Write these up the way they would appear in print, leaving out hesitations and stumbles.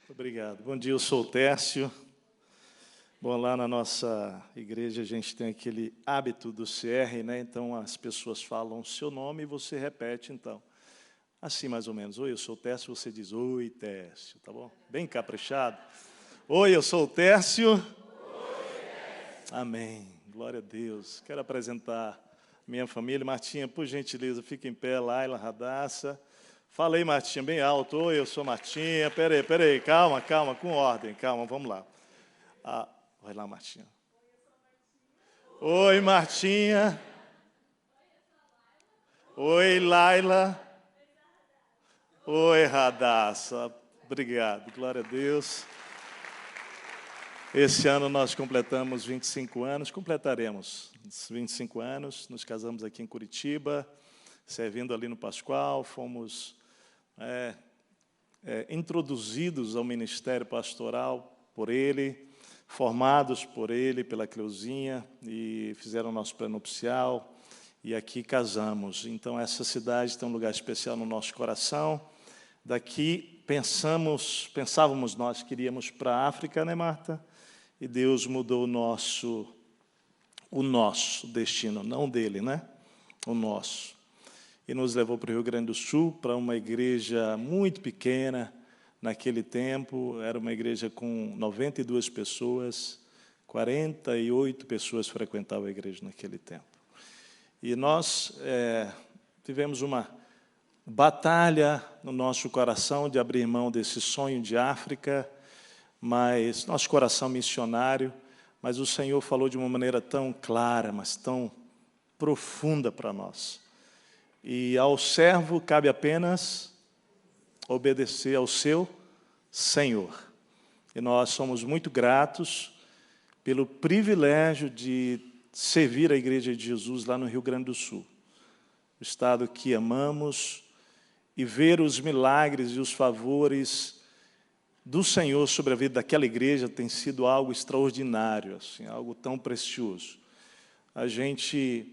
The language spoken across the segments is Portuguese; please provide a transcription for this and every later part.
Obrigado. Bom dia, eu sou o Tércio. Bom, lá na nossa igreja a gente tem aquele hábito do CR, né? Então as pessoas falam o seu nome e você repete, então. Assim, mais ou menos. Oi, eu sou o Tércio, você diz, oi, Tércio, tá bom? Bem caprichado. Oi, eu sou o Tércio. Oi, Tércio. Amém. Glória a Deus. Quero apresentar minha família. Martinha, por gentileza, fica em pé, Laila, Radassa. Fala aí, Martinha, bem alto. Oi, eu sou Martinha. Peraí, calma, com ordem, calma, vamos lá. Vai lá, Martinha. Oi, Martinha. Oi, Laila. Oi, Radassa. Obrigado, glória a Deus. Esse ano nós completamos 25 anos, completaremos 25 anos, nos casamos aqui em Curitiba, servindo ali no Pascoal, fomos introduzidos ao ministério pastoral por ele, formados por ele, pela Cleuzinha, e fizeram o nosso pré-nupcial, e aqui casamos. Então, essa cidade tem um lugar especial no nosso coração. Daqui, pensávamos nós que iríamos para a África, né, Marta? E Deus mudou o nosso destino, não dele, né? O nosso. E nos levou para o Rio Grande do Sul, para uma igreja muito pequena. Naquele tempo, era uma igreja com 92 pessoas, 48 pessoas frequentavam a igreja naquele tempo. E nós tivemos uma batalha no nosso coração de abrir mão desse sonho de África, mas nosso coração missionário, mas o Senhor falou de uma maneira tão clara, mas tão profunda para nós. E ao servo cabe apenas obedecer ao seu Senhor. E nós somos muito gratos pelo privilégio de servir a Igreja de Jesus lá no Rio Grande do Sul, o estado que amamos, e ver os milagres e os favores do Senhor sobre a vida daquela igreja tem sido algo extraordinário, assim, algo tão precioso. A gente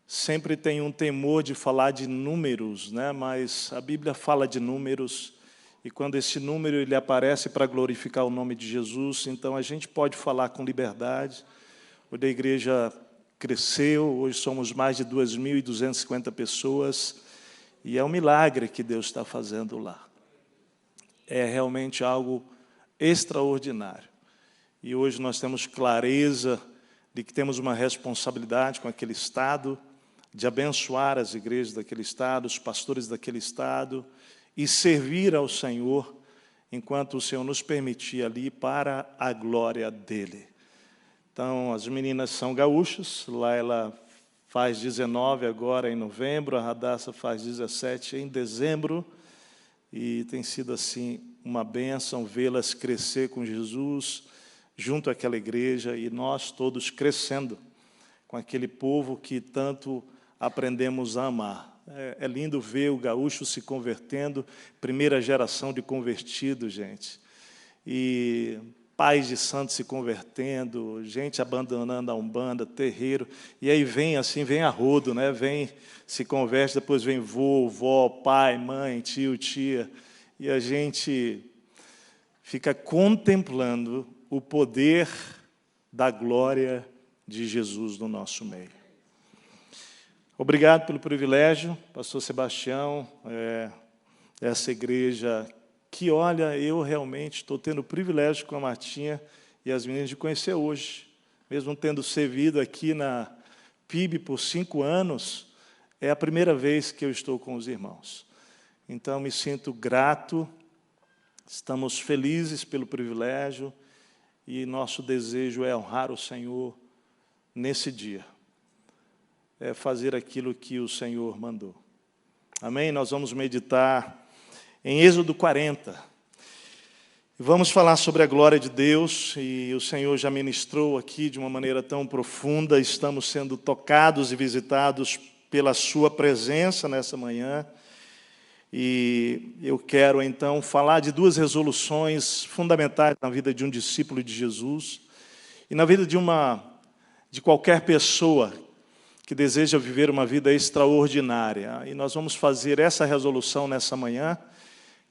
sempre tem um temor de falar de números, né? Mas a Bíblia fala de números, e quando esse número ele aparece para glorificar o nome de Jesus, então a gente pode falar com liberdade. Hoje a igreja cresceu, hoje somos mais de 2.250 pessoas, e é um milagre que Deus está fazendo lá. É realmente algo extraordinário. E hoje nós temos clareza de que temos uma responsabilidade com aquele estado, de abençoar as igrejas daquele estado, os pastores daquele estado, e servir ao Senhor, enquanto o Senhor nos permitir ali, para a glória dEle. Então, as meninas são gaúchas, lá ela faz 19 agora em novembro, a Radassa faz 17 em dezembro, e tem sido assim uma bênção vê-las crescer com Jesus, junto àquela igreja, e nós todos crescendo com aquele povo que tanto aprendemos a amar. É lindo ver o gaúcho se convertendo, primeira geração de convertidos, gente. E pais de santos se convertendo, gente abandonando a umbanda, terreiro. E aí vem a rodo, né? Vem, se converte, depois vem vô, vó, pai, mãe, tio, tia. E a gente fica contemplando o poder da glória de Jesus no nosso meio. Obrigado pelo privilégio, pastor Sebastião, essa igreja que, olha, eu realmente estou tendo o privilégio com a Martinha e as meninas de conhecer hoje. Mesmo tendo servido aqui na PIB por 5 anos, é a primeira vez que eu estou com os irmãos. Então, me sinto grato, estamos felizes pelo privilégio, e nosso desejo é honrar o Senhor nesse dia. É fazer aquilo que o Senhor mandou. Amém? Nós vamos meditar em Êxodo 40. Vamos falar sobre a glória de Deus, e o Senhor já ministrou aqui de uma maneira tão profunda. Estamos sendo tocados e visitados pela sua presença nessa manhã. E eu quero, então, falar de 2 resoluções fundamentais na vida de um discípulo de Jesus e na vida de qualquer pessoa que deseja viver uma vida extraordinária. E nós vamos fazer essa resolução nessa manhã,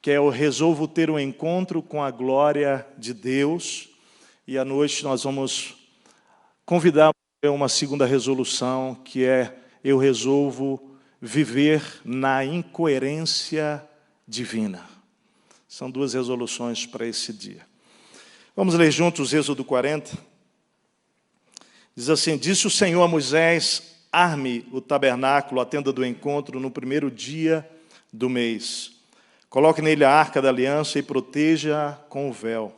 que é eu resolvo ter um encontro com a glória de Deus. E à noite nós vamos convidar para uma segunda resolução, que é eu resolvo viver na incoerência divina. São duas resoluções para esse dia. Vamos ler juntos Êxodo 40. Diz assim: disse o Senhor a Moisés: arme o tabernáculo, a tenda do encontro, no primeiro dia do mês. Coloque nele a arca da aliança e proteja-a com o véu.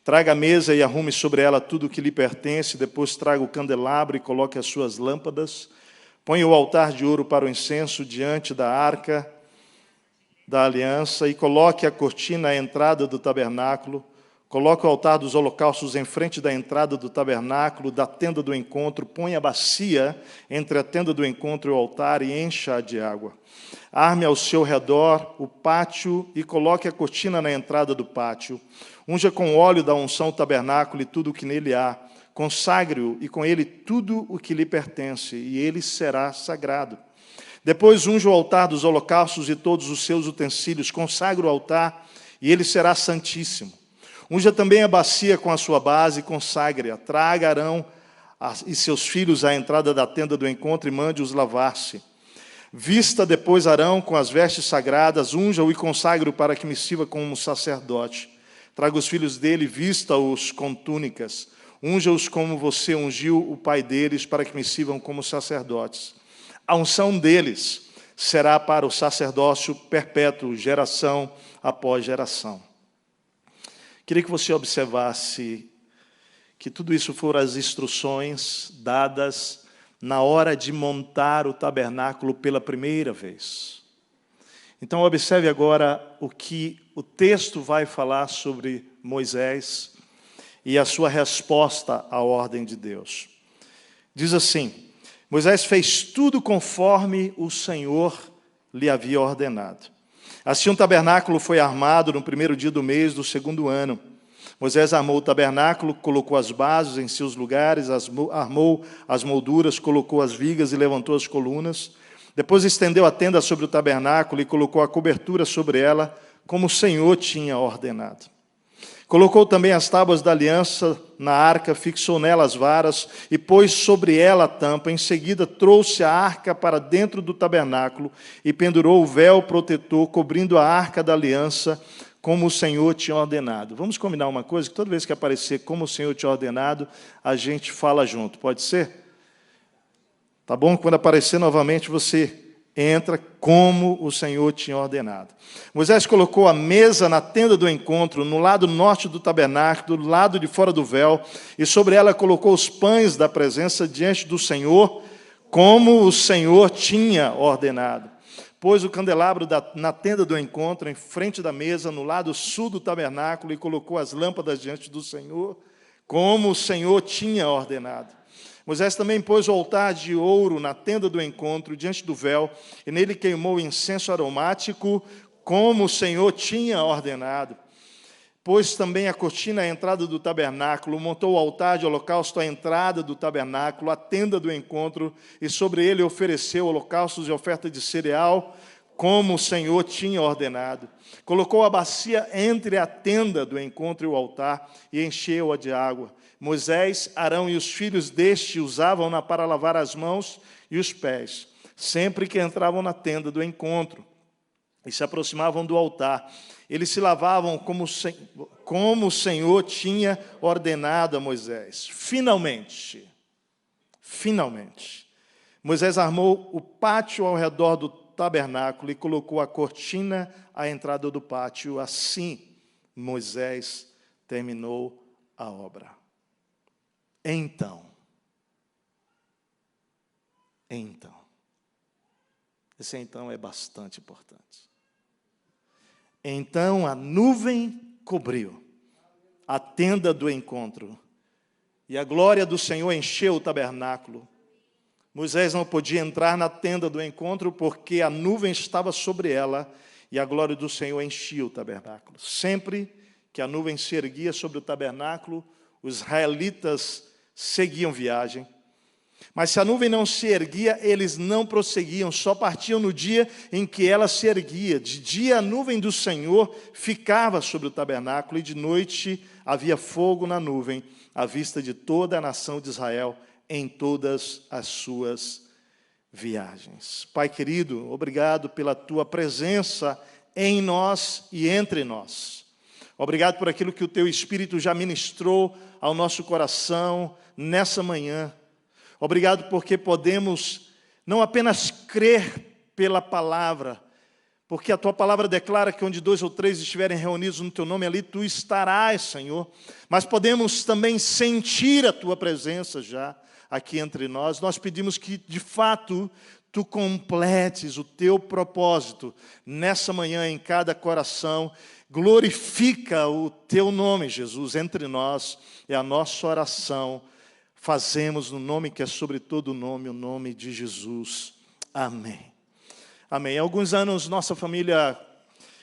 Traga a mesa e arrume sobre ela tudo o que lhe pertence. Depois traga o candelabro e coloque as suas lâmpadas. Ponha o altar de ouro para o incenso diante da arca da aliança e coloque a cortina à entrada do tabernáculo. Coloque o altar dos holocaustos em frente da entrada do tabernáculo, da tenda do encontro. Ponha a bacia entre a tenda do encontro e o altar e encha-a de água. Arme ao seu redor o pátio e coloque a cortina na entrada do pátio. Unja com óleo da unção o tabernáculo e tudo o que nele há. Consagre-o e com ele tudo o que lhe pertence, e ele será sagrado. Depois unja o altar dos holocaustos e todos os seus utensílios. Consagre o altar e ele será santíssimo. Unja também a bacia com a sua base e consagre-a. Traga Arão e seus filhos à entrada da tenda do encontro e mande-os lavar-se. Vista depois Arão com as vestes sagradas, unja-o e consagre-o para que me sirva como sacerdote. Traga os filhos dele, vista-os com túnicas. Unja-os como você ungiu o pai deles, para que me sirvam como sacerdotes. A unção deles será para o sacerdócio perpétuo, geração após geração. Queria que você observasse que tudo isso foram as instruções dadas na hora de montar o tabernáculo pela primeira vez. Então, observe agora o que o texto vai falar sobre Moisés e a sua resposta à ordem de Deus. Diz assim: Moisés fez tudo conforme o Senhor lhe havia ordenado. Assim, um tabernáculo foi armado no primeiro dia do mês do segundo ano. Moisés armou o tabernáculo, colocou as bases em seus lugares, armou as molduras, colocou as vigas e levantou as colunas. Depois estendeu a tenda sobre o tabernáculo e colocou a cobertura sobre ela, como o Senhor tinha ordenado. Colocou também as tábuas da aliança na arca, fixou nela as varas e pôs sobre ela a tampa. Em seguida, trouxe a arca para dentro do tabernáculo e pendurou o véu protetor, cobrindo a arca da aliança, como o Senhor tinha ordenado. Vamos combinar uma coisa, que toda vez que aparecer como o Senhor tinha ordenado, a gente fala junto, pode ser? Tá bom? Quando aparecer novamente, você entra como o Senhor tinha ordenado. Moisés colocou a mesa na tenda do encontro, no lado norte do tabernáculo, do lado de fora do véu, e sobre ela colocou os pães da presença diante do Senhor, como o Senhor tinha ordenado. Pôs o candelabro na tenda do encontro, em frente da mesa, no lado sul do tabernáculo, e colocou as lâmpadas diante do Senhor, como o Senhor tinha ordenado. Moisés também pôs o altar de ouro na tenda do encontro, diante do véu, e nele queimou incenso aromático, como o Senhor tinha ordenado. Pôs também a cortina à entrada do tabernáculo, montou o altar de holocausto à entrada do tabernáculo, a tenda do encontro, e sobre ele ofereceu holocaustos e oferta de cereal, como o Senhor tinha ordenado. Colocou a bacia entre a tenda do encontro e o altar, e encheu-a de água. Moisés, Arão e os filhos deste usavam-na para lavar as mãos e os pés, sempre que entravam na tenda do encontro e se aproximavam do altar. Eles se lavavam como o Senhor tinha ordenado a Moisés. Finalmente, Moisés armou o pátio ao redor do tabernáculo e colocou a cortina à entrada do pátio. Assim, Moisés terminou a obra. Então, esse então é bastante importante. Então a nuvem cobriu a tenda do encontro, e a glória do Senhor encheu o tabernáculo. Moisés não podia entrar na tenda do encontro, porque a nuvem estava sobre ela, e a glória do Senhor enchia o tabernáculo. Sempre que a nuvem se erguia sobre o tabernáculo, os israelitas seguiam viagem. Mas se a nuvem não se erguia, eles não prosseguiam, só partiam no dia em que ela se erguia. De dia a nuvem do Senhor ficava sobre o tabernáculo, e de noite havia fogo na nuvem, à vista de toda a nação de Israel, em todas as suas viagens. Pai querido, obrigado pela tua presença em nós e entre nós. Obrigado por aquilo que o teu Espírito já ministrou ao nosso coração nessa manhã. Obrigado porque podemos não apenas crer pela palavra, porque a tua palavra declara que onde 2 ou 3 estiverem reunidos no teu nome, ali tu estarás, Senhor. Mas podemos também sentir a tua presença já aqui entre nós. Nós pedimos que, de fato, tu completes o teu propósito nessa manhã em cada coração. Glorifica o teu nome, Jesus, entre nós. É a nossa oração. Fazemos no nome que é sobre todo nome, o nome de Jesus. Amém. Amém. Há alguns anos, nossa família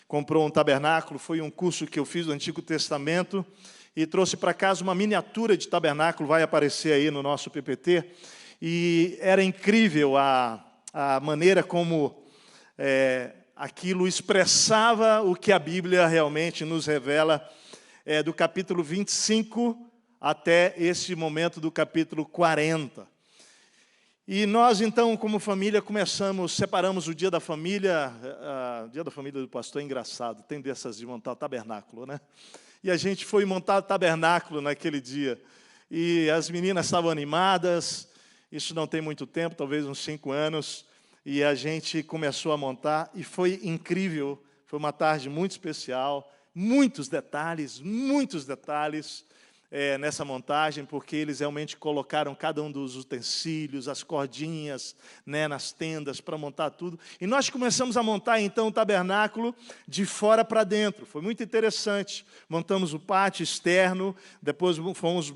comprou um tabernáculo. Foi um curso que eu fiz do Antigo Testamento e trouxe para casa uma miniatura de tabernáculo. Vai aparecer aí no nosso PPT. E era incrível a maneira como aquilo expressava o que a Bíblia realmente nos revela, do capítulo 25 até esse momento do capítulo 40. E nós, então, como família, separamos o dia da família. O dia da família do pastor é engraçado, tem dessas de montar o tabernáculo, né? E a gente foi montar o tabernáculo naquele dia. E as meninas estavam animadas, isso não tem muito tempo, talvez uns 5 anos, e a gente começou a montar, e foi incrível, foi uma tarde muito especial, muitos detalhes nessa montagem, porque eles realmente colocaram cada um dos utensílios, as cordinhas, né, nas tendas para montar tudo. E nós começamos a montar então o tabernáculo de fora para dentro. Foi muito interessante. Montamos o pátio externo, depois fomos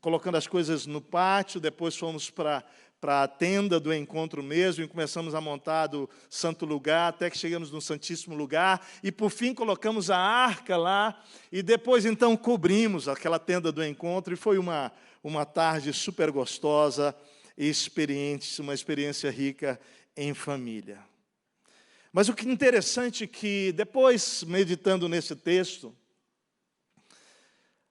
colocando as coisas no pátio, depois fomos para a tenda do encontro mesmo, e começamos a montar do santo lugar, até que chegamos no santíssimo lugar, e por fim colocamos a arca lá, e depois então cobrimos aquela tenda do encontro, e foi uma tarde super gostosa, uma experiência rica em família. Mas o que é interessante é que depois, meditando nesse texto,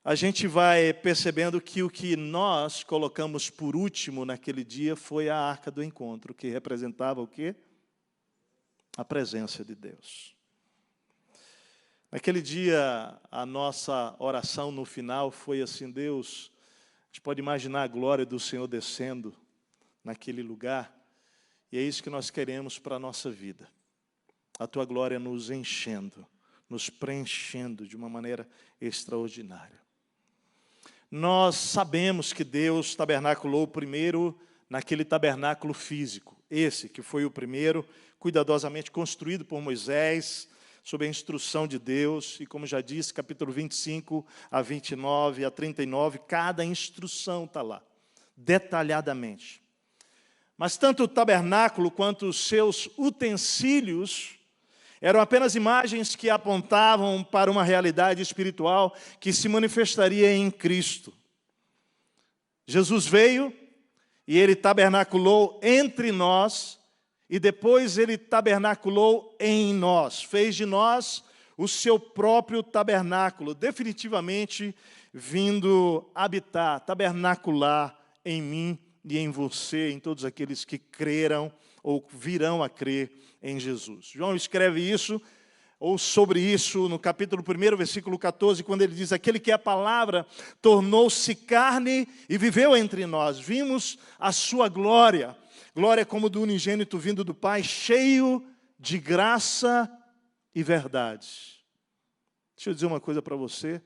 a gente vai percebendo que o que nós colocamos por último naquele dia foi a arca do encontro, que representava o quê? A presença de Deus. Naquele dia, a nossa oração no final foi assim: Deus, a gente pode imaginar a glória do Senhor descendo naquele lugar, e é isso que nós queremos para a nossa vida. A tua glória nos enchendo, nos preenchendo de uma maneira extraordinária. Nós sabemos que Deus tabernaculou primeiro naquele tabernáculo físico, esse que foi o primeiro, cuidadosamente construído por Moisés, sob a instrução de Deus, e como já disse, capítulo 25 a 29 a 39, cada instrução está lá, detalhadamente. Mas tanto o tabernáculo quanto os seus utensílios eram apenas imagens que apontavam para uma realidade espiritual que se manifestaria em Cristo. Jesus veio e ele tabernaculou entre nós, e depois ele tabernaculou em nós, fez de nós o seu próprio tabernáculo, definitivamente vindo habitar, tabernacular em mim e em você, em todos aqueles que creram ou virão a crer em Jesus. João escreve isso, ou sobre isso, no capítulo 1, versículo 14, quando ele diz: aquele que é a palavra tornou-se carne e viveu entre nós. Vimos a sua glória, glória como do unigênito vindo do Pai, cheio de graça e verdade. Deixa eu dizer uma coisa para você.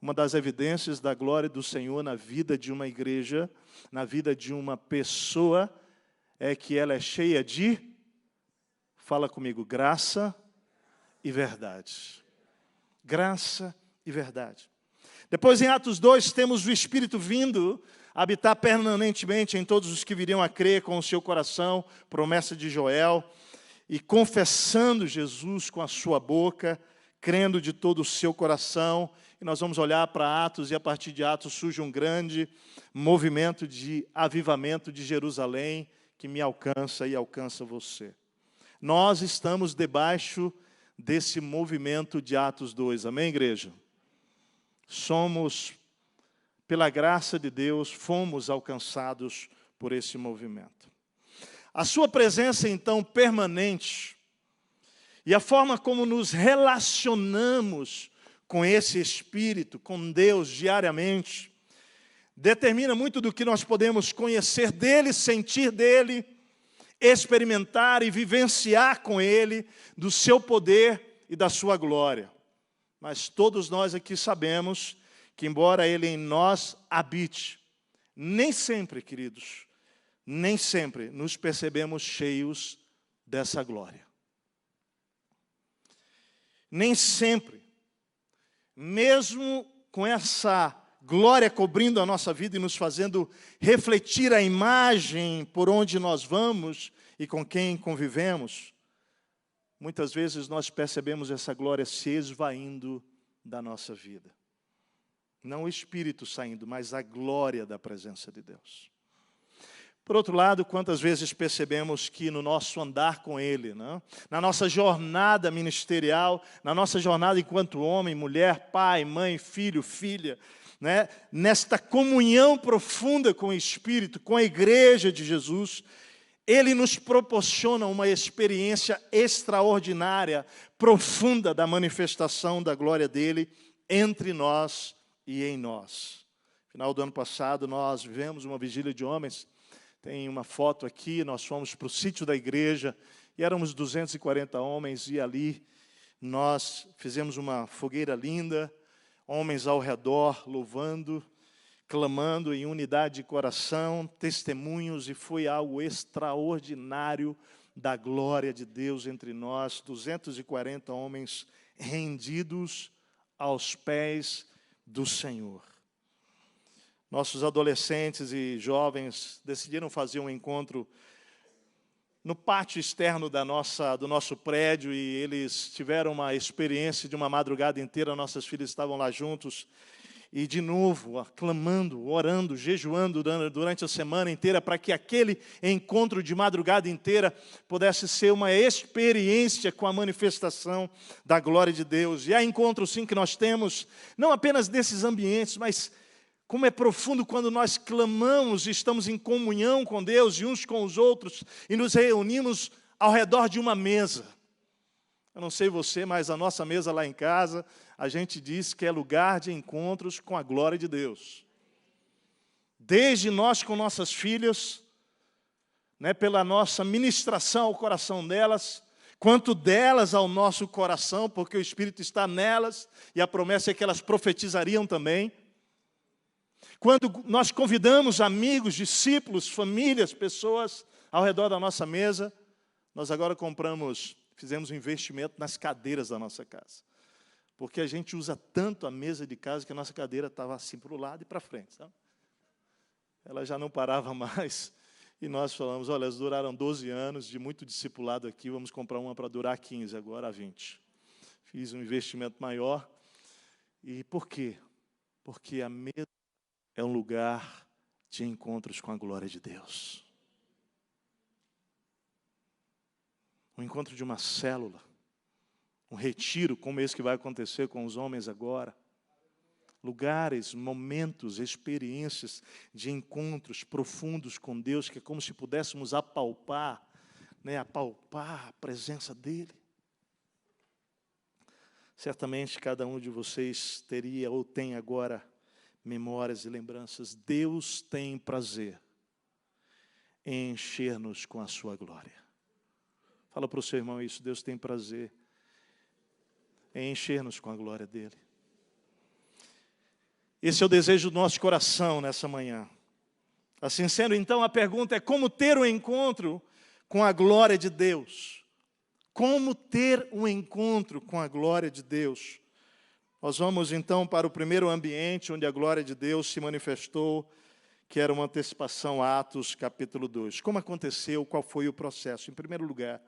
Uma das evidências da glória do Senhor na vida de uma igreja, na vida de uma pessoa, é que ela é cheia de, fala comigo, graça e verdade. Graça e verdade. Depois, em Atos 2, temos o Espírito vindo habitar permanentemente em todos os que viriam a crer com o seu coração, promessa de Joel, e confessando Jesus com a sua boca, crendo de todo o seu coração e nós vamos olhar para Atos, e a partir de Atos surge um grande movimento de avivamento de Jerusalém, que me alcança e alcança você. Nós estamos debaixo desse movimento de Atos 2, amém, igreja? Somos, pela graça de Deus, fomos alcançados por esse movimento. A sua presença, então, permanente, e a forma como nos relacionamos com esse Espírito, com Deus, diariamente, determina muito do que nós podemos conhecer dEle, sentir dEle, experimentar e vivenciar com Ele, do seu poder e da sua glória. Mas todos nós aqui sabemos que, embora Ele em nós habite, nem sempre, queridos, nem sempre nos percebemos cheios dessa glória. Nem sempre, mesmo com essa glória cobrindo a nossa vida e nos fazendo refletir a imagem por onde nós vamos e com quem convivemos, muitas vezes nós percebemos essa glória se esvaindo da nossa vida. Não o Espírito saindo, mas a glória da presença de Deus. Por outro lado, quantas vezes percebemos que no nosso andar com Ele, né? Na nossa jornada ministerial, na nossa jornada enquanto homem, mulher, pai, mãe, filho, filha, né? Nesta comunhão profunda com o Espírito, com a igreja de Jesus, Ele nos proporciona uma experiência extraordinária, profunda da manifestação da glória dEle entre nós e em nós. No final do ano passado, nós vivemos uma vigília de homens. Tem uma foto aqui, nós fomos para o sítio da igreja, e éramos 240 homens, e ali nós fizemos uma fogueira linda, homens ao redor, louvando, clamando em unidade de coração, testemunhos, e foi algo extraordinário da glória de Deus entre nós, 240 homens rendidos aos pés do Senhor. Nossos adolescentes e jovens decidiram fazer um encontro no pátio externo do nosso prédio, e eles tiveram uma experiência de uma madrugada inteira. Nossas filhas estavam lá juntos, e de novo, clamando, orando, jejuando durante a semana inteira, para que aquele encontro de madrugada inteira pudesse ser uma experiência com a manifestação da glória de Deus. E há encontros, sim, que nós temos, não apenas nesses ambientes, mas como é profundo quando nós clamamos e estamos em comunhão com Deus e uns com os outros e nos reunimos ao redor de uma mesa. Eu não sei você, mas a nossa mesa lá em casa, a gente diz que é lugar de encontros com a glória de Deus. Desde nós com nossas filhas, né, pela nossa ministração ao coração delas, quanto delas ao nosso coração, porque o Espírito está nelas e a promessa é que elas profetizariam também. Quando nós convidamos amigos, discípulos, famílias, pessoas ao redor da nossa mesa, nós agora fizemos um investimento nas cadeiras da nossa casa. Porque a gente usa tanto a mesa de casa que a nossa cadeira estava assim para o lado e para frente, sabe? Ela já não parava mais. E nós falamos, olha, elas duraram 12 anos de muito discipulado aqui, vamos comprar uma para durar 15, agora 20. Fiz um investimento maior. E por quê? Porque a mesa é um lugar de encontros com a glória de Deus. Um encontro de uma célula, um retiro, como esse que vai acontecer com os homens agora. Lugares, momentos, experiências de encontros profundos com Deus, que é como se pudéssemos apalpar, né, apalpar a presença dEle. Certamente cada um de vocês teria ou tem agora memórias e lembranças. Deus tem prazer em encher-nos com a sua glória. Fala para o seu irmão isso, Deus tem prazer em encher-nos com a glória dEle. Esse é o desejo do nosso coração nessa manhã. Assim sendo, então, a pergunta é como ter um encontro com a glória de Deus? Como ter um encontro com a glória de Deus? Nós vamos então para o primeiro ambiente onde a glória de Deus se manifestou, que era uma antecipação a Atos capítulo 2. Como aconteceu, qual foi o processo? Em primeiro lugar,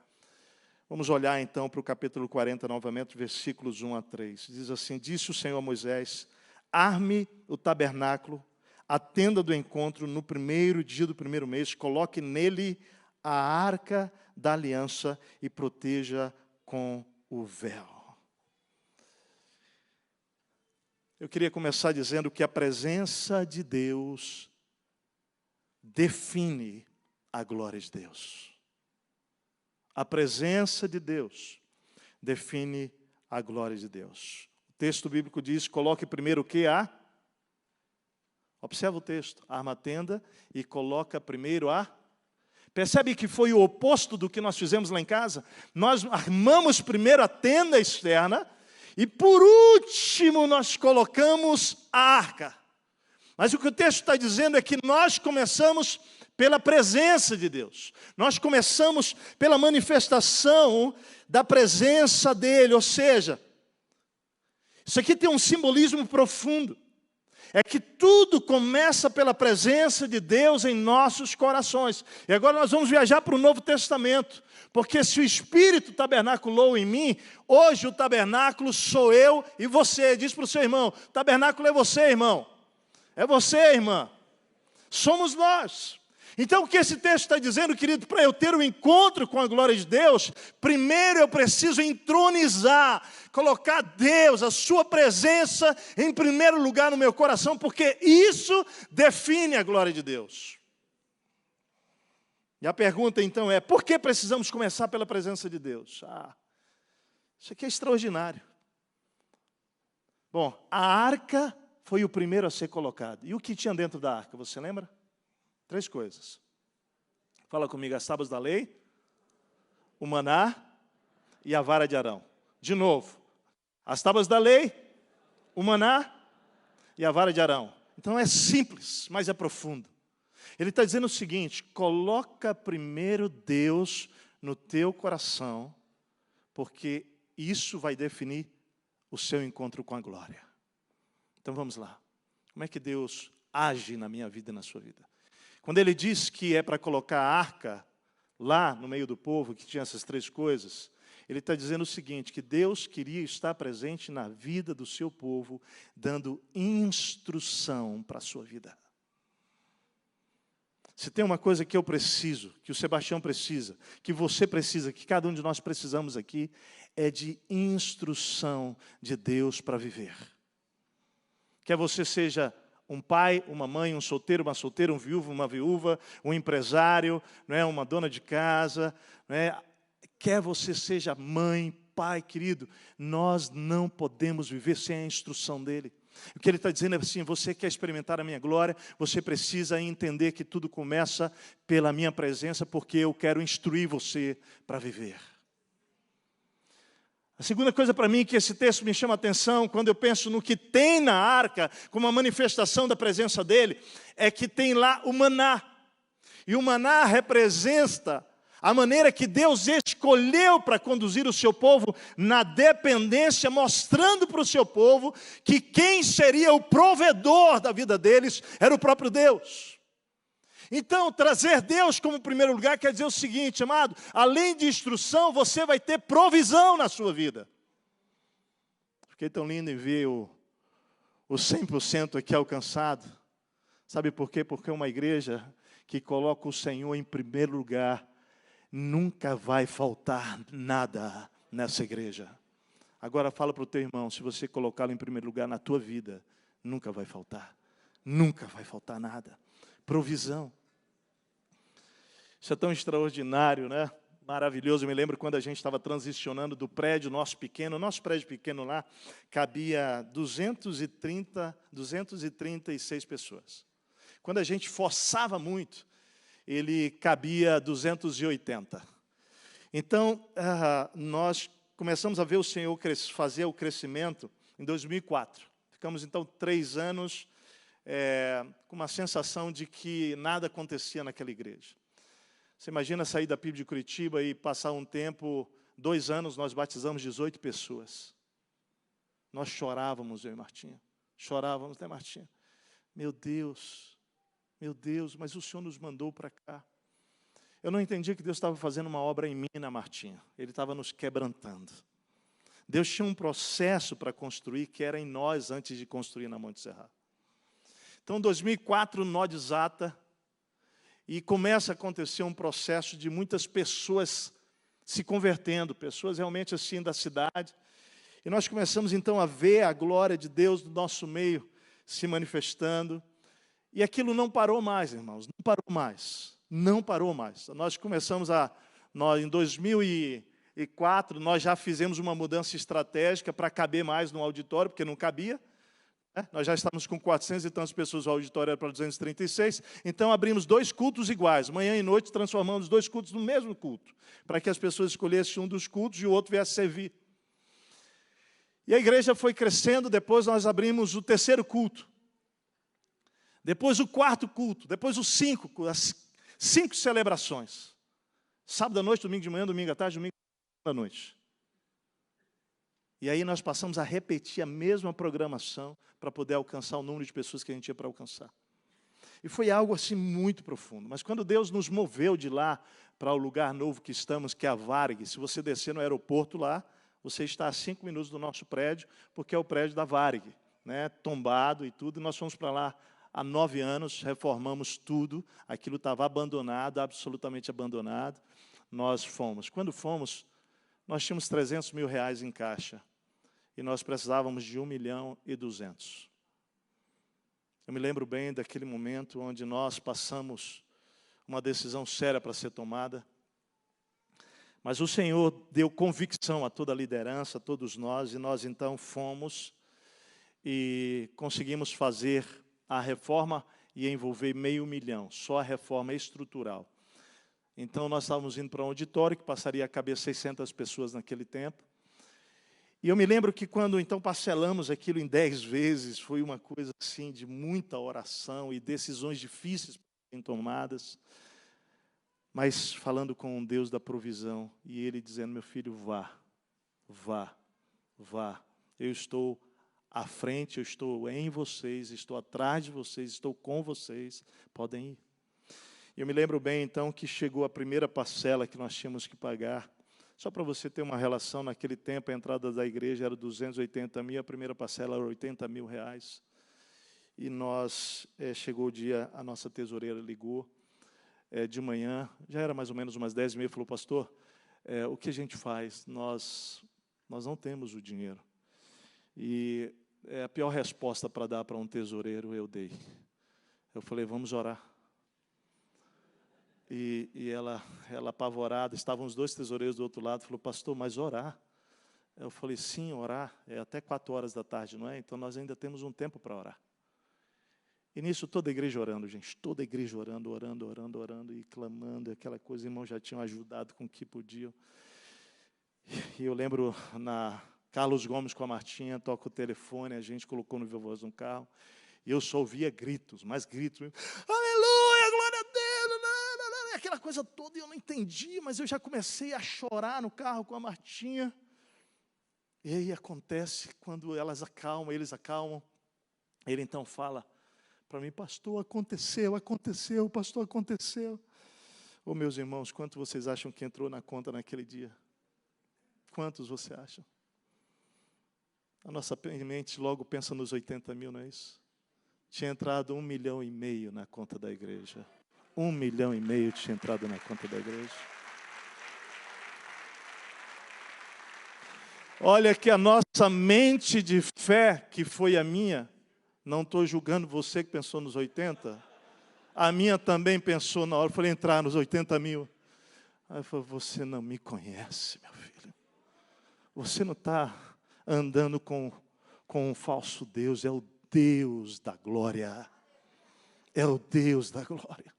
Vamos olhar então para o capítulo 40 novamente, versículos 1 a 3. Diz assim: disse o Senhor a Moisés: arme o tabernáculo, a tenda do encontro, no primeiro dia do primeiro mês, coloque nele a arca da aliança e proteja com o véu. Eu queria começar dizendo que a presença de Deus define a glória de Deus. A presença de Deus define a glória de Deus. O texto bíblico diz: coloque primeiro o que? Observa o texto: arma a tenda e coloca primeiro Percebe que foi o oposto do que nós fizemos lá em casa? Nós armamos primeiro a tenda externa e por último nós colocamos a arca. Mas o que o texto está dizendo é que nós começamos pela presença de Deus. Nós começamos pela manifestação da presença dEle. Ou seja, isso aqui tem um simbolismo profundo. É que tudo começa pela presença de Deus em nossos corações. E agora nós vamos viajar para o Novo Testamento. Porque se o Espírito tabernaculou em mim, hoje o tabernáculo sou eu e você. Diz para o seu irmão: o tabernáculo é você, irmão. É você, irmã. Somos nós. Então, o que esse texto está dizendo, querido, para eu ter um encontro com a glória de Deus, primeiro eu preciso entronizar, colocar Deus, a sua presença, em primeiro lugar no meu coração, porque isso define a glória de Deus. E a pergunta, então, é: por que precisamos começar pela presença de Deus? Isso aqui é extraordinário. Bom, a arca foi o primeiro a ser colocado. E o que tinha dentro da arca, você lembra? 3 coisas. Fala comigo: as tábuas da lei, o maná e a vara de Arão. De novo, as tábuas da lei, o maná e a vara de Arão. Então é simples, mas é profundo. Ele está dizendo o seguinte: coloca primeiro Deus no teu coração, porque isso vai definir o seu encontro com a glória. Então vamos lá. Como é que Deus age na minha vida e na sua vida? Quando ele diz que é para colocar a arca lá no meio do povo, que tinha essas 3 coisas, ele está dizendo o seguinte: que Deus queria estar presente na vida do seu povo, dando instrução para a sua vida. Se tem uma coisa que eu preciso, que o Sebastião precisa, que você precisa, que cada um de nós precisamos aqui, é de instrução de Deus para viver. Quer você seja um pai, uma mãe, um solteiro, uma solteira, um viúvo, uma viúva, um empresário, não é, uma dona de casa, não é? Quer você seja mãe, pai, querido, nós não podemos viver sem a instrução dele. O que ele está dizendo é assim: você quer experimentar a minha glória, você precisa entender que tudo começa pela minha presença, porque eu quero instruir você para viver. A segunda coisa para mim que esse texto me chama a atenção, quando eu penso no que tem na arca, como uma manifestação da presença dele, é que tem lá o maná. E o maná representa a maneira que Deus escolheu para conduzir o seu povo na dependência, mostrando para o seu povo que quem seria o provedor da vida deles era o próprio Deus. Então, trazer Deus como primeiro lugar quer dizer o seguinte, amado: além de instrução, você vai ter provisão na sua vida. Fiquei tão lindo em ver o 100% aqui alcançado. Sabe por quê? Porque uma igreja que coloca o Senhor em primeiro lugar, nunca vai faltar nada nessa igreja. Agora fala para o teu irmão: se você colocá-lo em primeiro lugar na tua vida, nunca vai faltar. Nunca vai faltar nada. Provisão. Isso é tão extraordinário, né? Maravilhoso. Eu me lembro quando a gente estava transicionando do prédio nosso prédio pequeno lá, cabia 236 pessoas. Quando a gente forçava muito, ele cabia 280. Então, nós começamos a ver o Senhor fazer o crescimento em 2004. Ficamos, então, 3 anos com uma sensação de que nada acontecia naquela igreja. Você imagina sair da PIB de Curitiba e passar um tempo, 2 anos, nós batizamos 18 pessoas. Nós chorávamos, eu e Martinha. Chorávamos, né, Martinha? Meu Deus, mas o Senhor nos mandou para cá. Eu não entendia que Deus estava fazendo uma obra em mim e na Martinha. Ele estava nos quebrantando. Deus tinha um processo para construir que era em nós antes de construir na Monte Serra. Então, em 2004, o nó desata e começa a acontecer um processo de muitas pessoas se convertendo, pessoas realmente assim da cidade. E nós começamos então a ver a glória de Deus no nosso meio se manifestando. E aquilo não parou mais, irmãos, não parou mais. Não parou mais. Nós começamos em 2004, nós já fizemos uma mudança estratégica para caber mais no auditório, porque não cabia. Nós já estávamos com 400 e tantas pessoas, o auditório era para 236. Então, abrimos 2 cultos iguais. Manhã e noite, transformamos 2 cultos no mesmo culto, para que as pessoas escolhessem um dos cultos e o outro viesse servir. E a igreja foi crescendo, depois nós abrimos o 3º culto. Depois o 4º culto, depois os 5, as 5 celebrações. Sábado à noite, domingo de manhã, domingo à tarde, domingo à noite. E aí nós passamos a repetir a mesma programação para poder alcançar o número de pessoas que a gente tinha para alcançar. E foi algo assim muito profundo. Mas quando Deus nos moveu de lá para o lugar novo que estamos, que é a Varig, se você descer no aeroporto lá, você está a 5 minutos do nosso prédio, porque é o prédio da Varig, né, tombado e tudo, e nós fomos para lá há 9 anos, reformamos tudo, aquilo estava abandonado, absolutamente abandonado, nós fomos. Quando fomos, nós tínhamos 300 mil reais em caixa, e nós precisávamos de 1.200.000. Eu me lembro bem daquele momento onde nós passamos uma decisão séria para ser tomada, mas o Senhor deu convicção a toda a liderança, a todos nós, e nós então fomos e conseguimos fazer a reforma e envolver 500 mil, só a reforma estrutural. Então nós estávamos indo para um auditório que passaria a caber 600 pessoas naquele tempo. E eu me lembro que quando então parcelamos aquilo em 10 vezes, foi uma coisa assim de muita oração e decisões difíceis tomadas, mas falando com um Deus da provisão, e Ele dizendo: meu filho, vá, vá, vá, eu estou à frente, eu estou em vocês, estou atrás de vocês, estou com vocês, podem ir. Eu me lembro bem então que chegou a primeira parcela que nós tínhamos que pagar. Só para você ter uma relação, naquele tempo a entrada da igreja era 280 mil, a primeira parcela era 80 mil reais. E nós, chegou o dia, a nossa tesoureira ligou, de manhã, já era mais ou menos umas 10h30, falou: pastor, o que a gente faz? Nós não temos o dinheiro. E a pior resposta para dar para um tesoureiro eu dei. Eu falei: vamos orar. E ela apavorada, estavam os 2 tesoureiros do outro lado, falou: pastor, mas orar? Eu falei: sim, orar, é até 4 horas da tarde, não é? Então nós ainda temos um tempo para orar. E nisso toda a igreja orando, gente, toda a igreja orando, orando e clamando, e aquela coisa, irmãos já tinham ajudado com o que podiam. E eu lembro, Carlos Gomes com a Martinha, toca o telefone, a gente colocou no Viva Voz no carro, e eu só ouvia gritos, mais gritos, aleluia, glória a Deus, aquela coisa toda, e eu não entendi, mas eu já comecei a chorar no carro com a Martinha. E aí acontece, quando eles acalmam, ele então fala para mim: pastor, aconteceu, pastor, aconteceu. Ô, meus irmãos, quanto vocês acham que entrou na conta naquele dia? Quantos você acha? A nossa mente logo pensa nos 80 mil, não é isso? Tinha entrado 1,5 milhão na conta da igreja. 1,5 milhão tinha entrado na conta da igreja. Olha que a nossa mente de fé, que foi a minha, não estou julgando você que pensou nos 80, a minha também pensou na hora, eu falei: entrar nos 80 mil. Aí eu falei: você não me conhece, meu filho. Você não está andando com um falso Deus, é o Deus da glória. É o Deus da glória.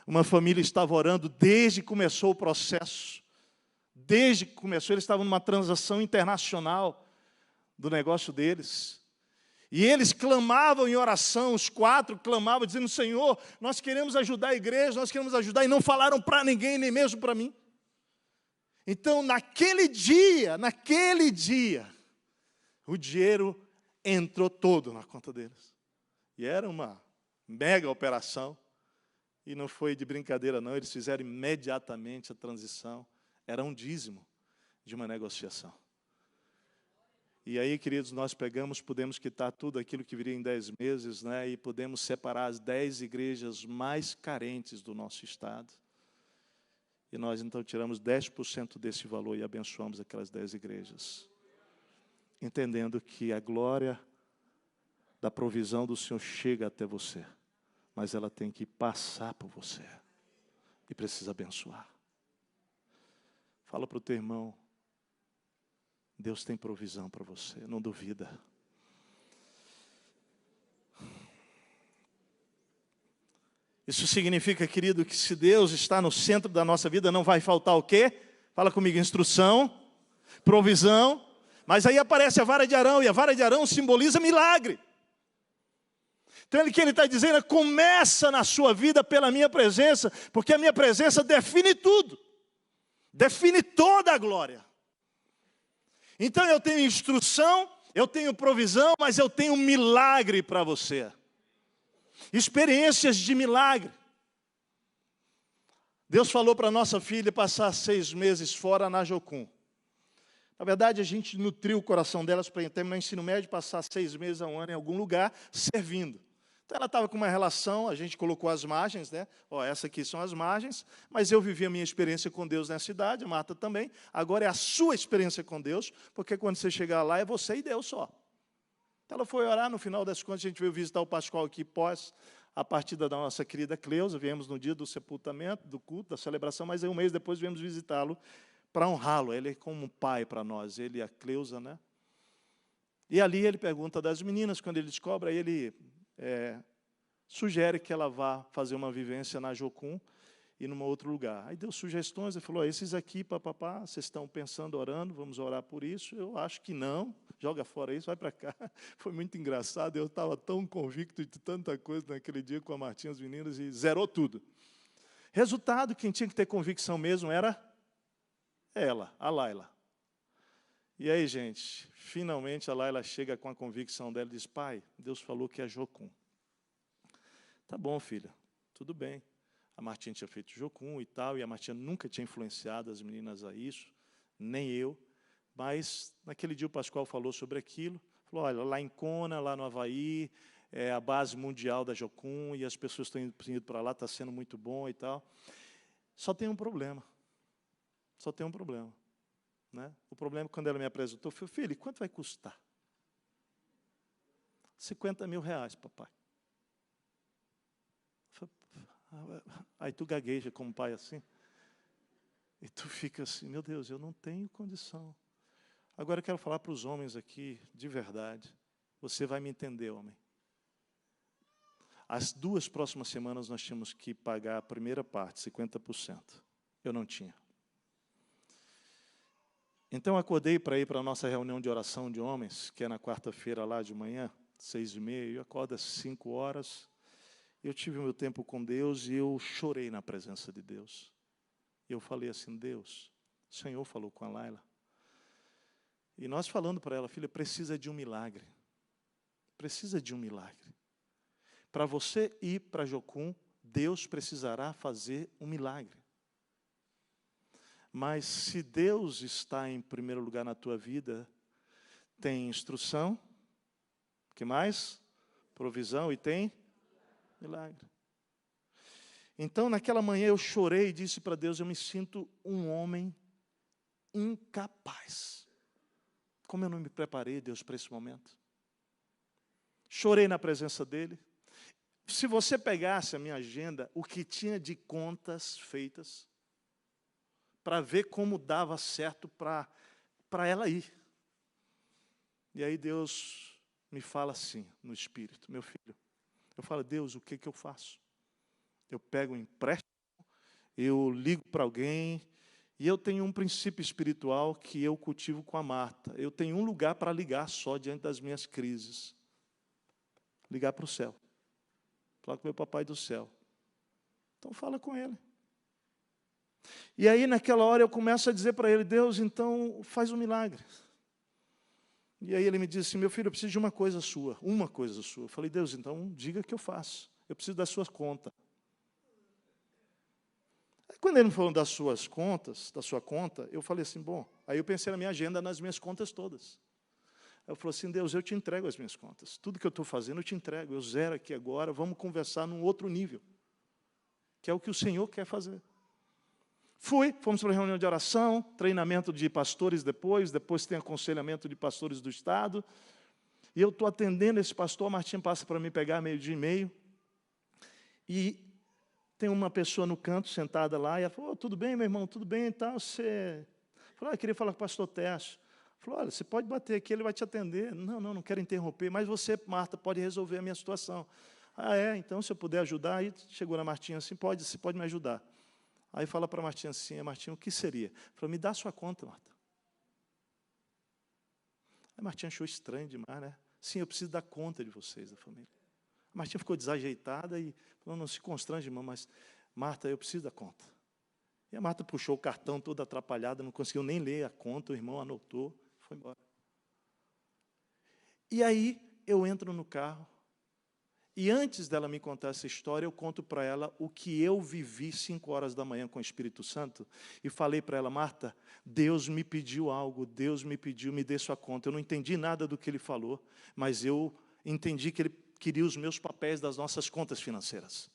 Uma família estava orando desde que começou o processo. Desde que começou, eles estavam numa transação internacional do negócio deles. E eles clamavam em oração, os 4 clamavam, dizendo: Senhor, nós queremos ajudar a igreja, nós queremos ajudar, e não falaram para ninguém, nem mesmo para mim. Então, naquele dia, o dinheiro entrou todo na conta deles. E era uma mega operação. E não foi de brincadeira, não. Eles fizeram imediatamente a transição. Era um dízimo de uma negociação. E aí, queridos, nós podemos quitar tudo aquilo que viria em 10 meses, né? E podemos separar as 10 igrejas mais carentes do nosso estado. E nós, então, tiramos 10% desse valor e abençoamos aquelas 10 igrejas. Entendendo que a glória da provisão do Senhor chega até você. Mas ela tem que passar por você. E precisa abençoar. Fala para o teu irmão. Deus tem provisão para você, não duvida. Isso significa, querido, que se Deus está no centro da nossa vida, não vai faltar o quê? Fala comigo, instrução, provisão. Mas aí aparece a vara de Arão, e a vara de Arão simboliza milagre. Então, o que ele está dizendo é, começa na sua vida pela minha presença, porque a minha presença define tudo. Define toda a glória. Então eu tenho instrução, eu tenho provisão, mas eu tenho um milagre para você. Experiências de milagre. Deus falou para nossa filha passar 6 meses fora na Jocum. Na verdade, a gente nutriu o coração delas para terminar o ensino médio, passar 6 meses a 1 ano em algum lugar, servindo. Então ela estava com uma relação, a gente colocou as margens, né? Ó, essa aqui são as margens, mas eu vivi a minha experiência com Deus nessa cidade, a Marta também. Agora é a sua experiência com Deus, porque quando você chegar lá é você e Deus só. Então ela foi orar, no final das contas a gente veio visitar o Pascoal aqui pós a partida da nossa querida Cleusa, viemos no dia do sepultamento, do culto, da celebração, mas aí 1 mês depois viemos visitá-lo para honrá-lo. Ele é como um pai para nós, ele e a Cleusa, né? E ali ele pergunta das meninas, quando ele descobre, aí ele sugere que ela vá fazer uma vivência na Jocum e num outro lugar. Aí deu sugestões, ele falou, esses aqui, papapá, vocês estão pensando, orando, vamos orar por isso? Eu acho que não, joga fora isso, vai para cá. Foi muito engraçado, eu estava tão convicto de tanta coisa naquele dia com a Martinha, as meninas, e zerou tudo. Resultado, quem tinha que ter convicção mesmo era ela, a Laila. E aí, gente, finalmente a Laila chega com a convicção dela e diz, pai, Deus falou que é Jocum. Tá bom, filha, tudo bem. A Martinha tinha feito Jocum e tal, e a Martinha nunca tinha influenciado as meninas a isso, nem eu. Mas, naquele dia, o Pascoal falou sobre aquilo. Falou, olha, lá em Kona, lá no Havaí, é a base mundial da Jocum, e as pessoas estão indo para lá, está sendo muito bom e tal. Só tem um problema. Só tem um problema. Né? O problema, quando ela me apresentou, foi, filho, quanto vai custar? 50 mil reais, papai. Aí tu gagueja como pai assim. E tu fica assim, meu Deus, eu não tenho condição. Agora eu quero falar para os homens aqui, de verdade. Você vai me entender, homem. As 2 próximas semanas nós tínhamos que pagar a primeira parte, 50%. Eu não tinha. Então, eu acordei para ir para a nossa reunião de oração de homens, que é na quarta-feira lá de manhã, 6h30, eu acordo às 5 horas. Eu tive o meu tempo com Deus e eu chorei na presença de Deus. E eu falei assim, Deus, o Senhor falou com a Laila. E nós falando para ela, filha, precisa de um milagre. Precisa de um milagre. Para você ir para Jocum, Deus precisará fazer um milagre. Mas se Deus está em primeiro lugar na tua vida, tem instrução, que mais? Provisão e tem milagre. Então, naquela manhã eu chorei e disse para Deus, eu me sinto um homem incapaz. Como eu não me preparei, Deus, para esse momento. Chorei na presença dEle. Se você pegasse a minha agenda, o que tinha de contas feitas, para ver como dava certo para ela ir. E aí Deus me fala assim, no Espírito, meu filho. Eu falo, Deus, o que eu faço? Eu pego um empréstimo, eu ligo para alguém, e eu tenho um princípio espiritual que eu cultivo com a Marta. Eu tenho um lugar para ligar só diante das minhas crises. Ligar para o céu. Falar com meu papai do céu. Então fala com ele. E aí, naquela hora, eu começo a dizer para ele, Deus, então, faz um milagre. E aí ele me disse, meu filho, eu preciso de uma coisa sua. Eu falei, Deus, então, diga que eu faço. Eu preciso da sua conta. Aí, quando ele me falou das suas contas, da sua conta, eu falei assim, bom, aí eu pensei na minha agenda, nas minhas contas todas. Aí eu falei assim, Deus, eu te entrego as minhas contas. Tudo que eu estou fazendo, eu te entrego. Eu zero aqui agora, vamos conversar num outro nível, que é o que o Senhor quer fazer. Fomos para a reunião de oração, treinamento de pastores depois tem aconselhamento de pastores do Estado, e eu estou atendendo esse pastor, a Martinha passa para me pegar 12:30, e tem uma pessoa no canto, sentada lá, e ela falou, tudo bem, meu irmão, tudo bem, então você... Falou, eu queria falar com o pastor Tércio. Falou, olha, você pode bater aqui, ele vai te atender. Não quero interromper, mas você, Marta, pode resolver a minha situação. Ah, então, se eu puder ajudar, aí chegou na Martinha assim, você pode me ajudar. Aí fala para a Martinha assim, Martinha, o que seria? Falou, me dá a sua conta, Marta. Aí a Martinha achou estranho demais, né? Sim, eu preciso dar conta de vocês, da família. A Martinha ficou desajeitada e falou, não se constrange, irmão, mas, Marta, eu preciso da conta. E a Marta puxou o cartão toda atrapalhada, não conseguiu nem ler a conta, o irmão anotou, foi embora. E aí, eu entro no carro, e antes dela me contar essa história, eu conto para ela o que eu vivi 5 horas da manhã com o Espírito Santo, e falei para ela, Marta, Deus me pediu algo, Deus me pediu, me dê sua conta. Eu não entendi nada do que Ele falou, mas eu entendi que Ele queria os meus papéis das nossas contas financeiras.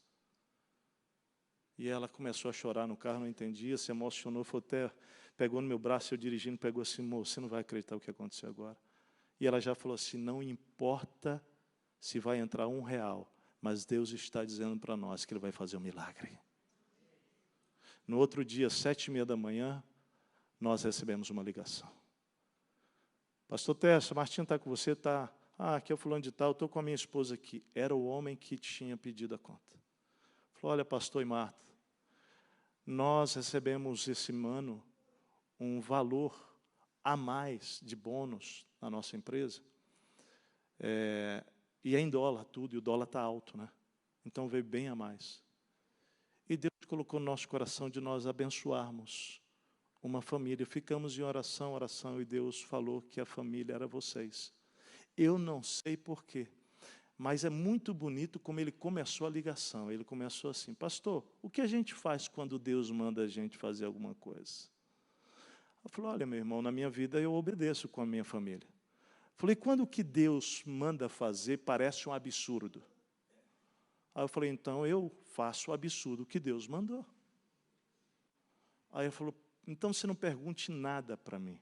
E ela começou a chorar no carro, não entendia, se emocionou, foi até, pegou no meu braço, eu dirigindo, pegou assim, moço, você não vai acreditar o que aconteceu agora. E ela já falou assim, não importa se vai entrar R$1, mas Deus está dizendo para nós que Ele vai fazer um milagre. No outro dia, 7:30 da manhã, nós recebemos uma ligação. Pastor Tércio, Martinho está com você? Está. Aqui é o fulano de tal, estou com a minha esposa aqui. Era o homem que tinha pedido a conta. Falou, olha, pastor e Marta, nós recebemos esse ano um valor a mais de bônus na nossa empresa, e é em dólar tudo, e o dólar está alto, né? Então veio bem a mais. E Deus colocou no nosso coração de nós abençoarmos uma família. Ficamos em oração, e Deus falou que a família era vocês. Eu não sei porquê, mas é muito bonito como ele começou a ligação. Ele começou assim, pastor, o que a gente faz quando Deus manda a gente fazer alguma coisa? Eu falei, olha, meu irmão, na minha vida eu obedeço com a minha família. Falei, quando o que Deus manda fazer parece um absurdo? Aí eu falei, então eu faço o absurdo que Deus mandou. Aí ele falou, então você não pergunte nada para mim.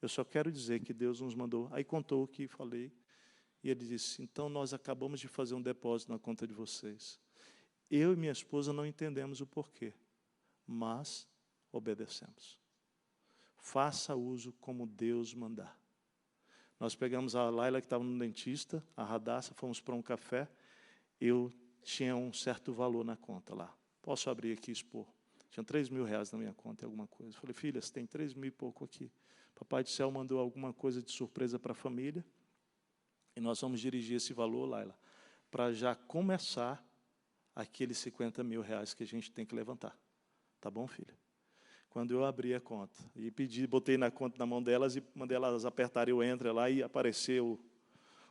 Eu só quero dizer que Deus nos mandou. Aí contou o que falei. E ele disse, então nós acabamos de fazer um depósito na conta de vocês. Eu e minha esposa não entendemos o porquê, mas obedecemos. Faça uso como Deus mandar. Nós pegamos a Laila, que estava no dentista, a Radassa, fomos para um café. Eu tinha um certo valor na conta lá. Posso abrir aqui e expor? Tinha R$3.000 na minha conta e alguma coisa. Eu falei, filha, você tem 3.000 e pouco aqui. Papai do céu mandou alguma coisa de surpresa para a família. E nós vamos dirigir esse valor, Laila, para já começar aqueles R$50.000 que a gente tem que levantar. Tá bom, filha? Quando eu abri a conta e botei na conta na mão delas e mandei elas apertarem o enter lá e apareceu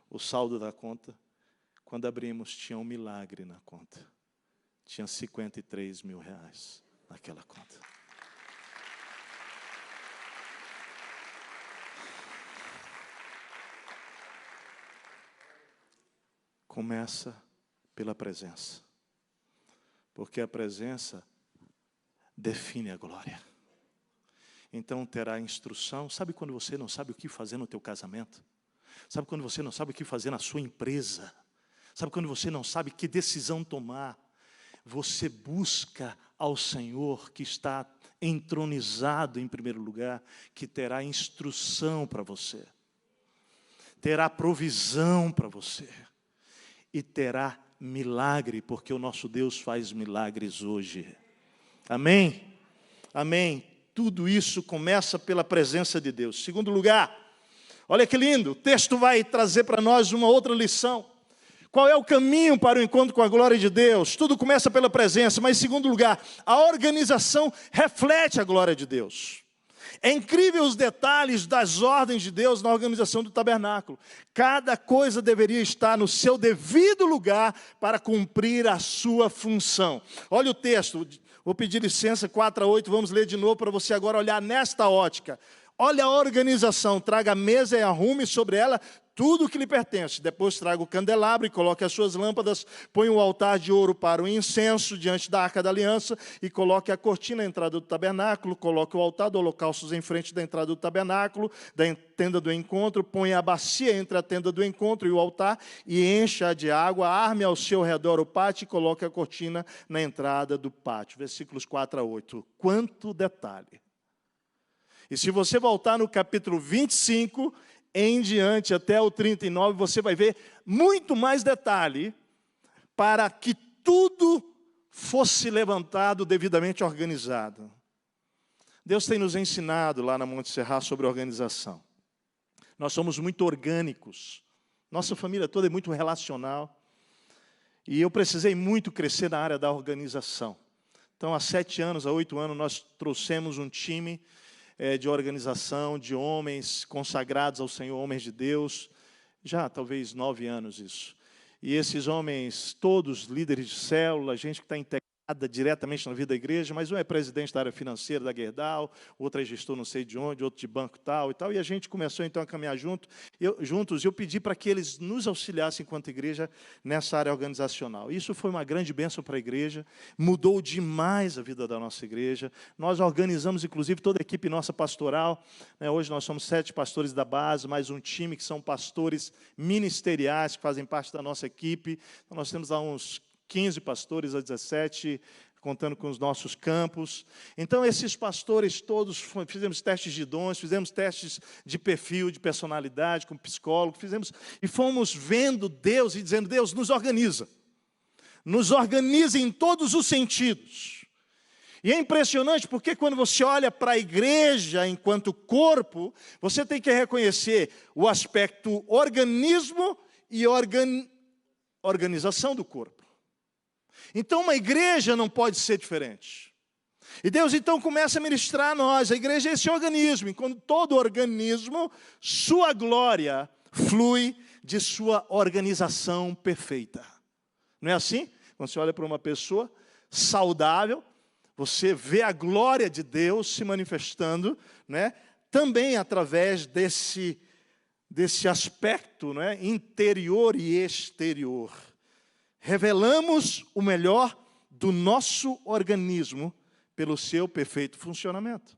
o saldo da conta. Quando abrimos, tinha um milagre na conta. Tinha R$53.000 naquela conta. Começa pela presença, porque a presença define a glória. Então terá instrução. Sabe quando você não sabe o que fazer no teu casamento? Sabe quando você não sabe o que fazer na sua empresa? Sabe quando você não sabe que decisão tomar? Você busca ao Senhor que está entronizado em primeiro lugar, que terá instrução para você, terá provisão para você e terá milagre, porque o nosso Deus faz milagres hoje. Amém? Amém. Tudo isso começa pela presença de Deus. Segundo lugar, olha que lindo, o texto vai trazer para nós uma outra lição. Qual é o caminho para o encontro com a glória de Deus? Tudo começa pela presença, mas em segundo lugar, a organização reflete a glória de Deus. É incrível os detalhes das ordens de Deus na organização do tabernáculo. Cada coisa deveria estar no seu devido lugar para cumprir a sua função. Olha o texto, Vou pedir licença, 4 a 8, vamos ler de novo para você agora olhar nesta ótica. Olha a organização, traga a mesa e arrume sobre ela tudo o que lhe pertence. Depois traga o candelabro e coloque as suas lâmpadas, põe o altar de ouro para o incenso diante da Arca da Aliança e coloque a cortina na entrada do tabernáculo, coloque o altar do holocaustos em frente da entrada do tabernáculo, da tenda do encontro, põe a bacia entre a tenda do encontro e o altar e encha de água, arme ao seu redor o pátio e coloque a cortina na entrada do pátio. Versículos 4 a 8. Quanto detalhe! E se você voltar no capítulo 25, em diante, até o 39, você vai ver muito mais detalhe para que tudo fosse levantado devidamente organizado. Deus tem nos ensinado lá na Monte Serra sobre organização. Nós somos muito orgânicos. Nossa família toda é muito relacional. E eu precisei muito crescer na área da organização. Então, há 7 anos, há 8 anos, nós trouxemos um time de organização, de homens consagrados ao Senhor, homens de Deus, já talvez 9 anos isso. E esses homens, todos líderes de célula, gente que está integrada diretamente na vida da igreja, mas um é presidente da área financeira da Gerdau, outro é gestor não sei de onde, outro de banco tal e tal, e a gente começou então a caminhar juntos, e eu pedi para que eles nos auxiliassem enquanto igreja nessa área organizacional. Isso foi uma grande bênção para a igreja, mudou demais a vida da nossa igreja. Nós organizamos inclusive toda a equipe nossa pastoral, né? Hoje nós somos 7 pastores da base, mais um time que são pastores ministeriais, que fazem parte da nossa equipe. Então, nós temos lá uns 15 pastores a 17, contando com os nossos campos. Então, esses pastores todos, fizemos testes de dons, fizemos testes de perfil, de personalidade, com psicólogo, e fomos vendo Deus e dizendo, Deus, nos organiza em todos os sentidos. E é impressionante porque quando você olha para a igreja enquanto corpo, você tem que reconhecer o aspecto organismo e organização do corpo. Então, uma igreja não pode ser diferente. E Deus, então, começa a ministrar a nós. A igreja é esse organismo. E quando todo organismo, sua glória flui de sua organização perfeita. Não é assim? Quando você olha para uma pessoa saudável, você vê a glória de Deus se manifestando, né? Também através desse aspecto, né? Interior e exterior. Revelamos o melhor do nosso organismo pelo seu perfeito funcionamento.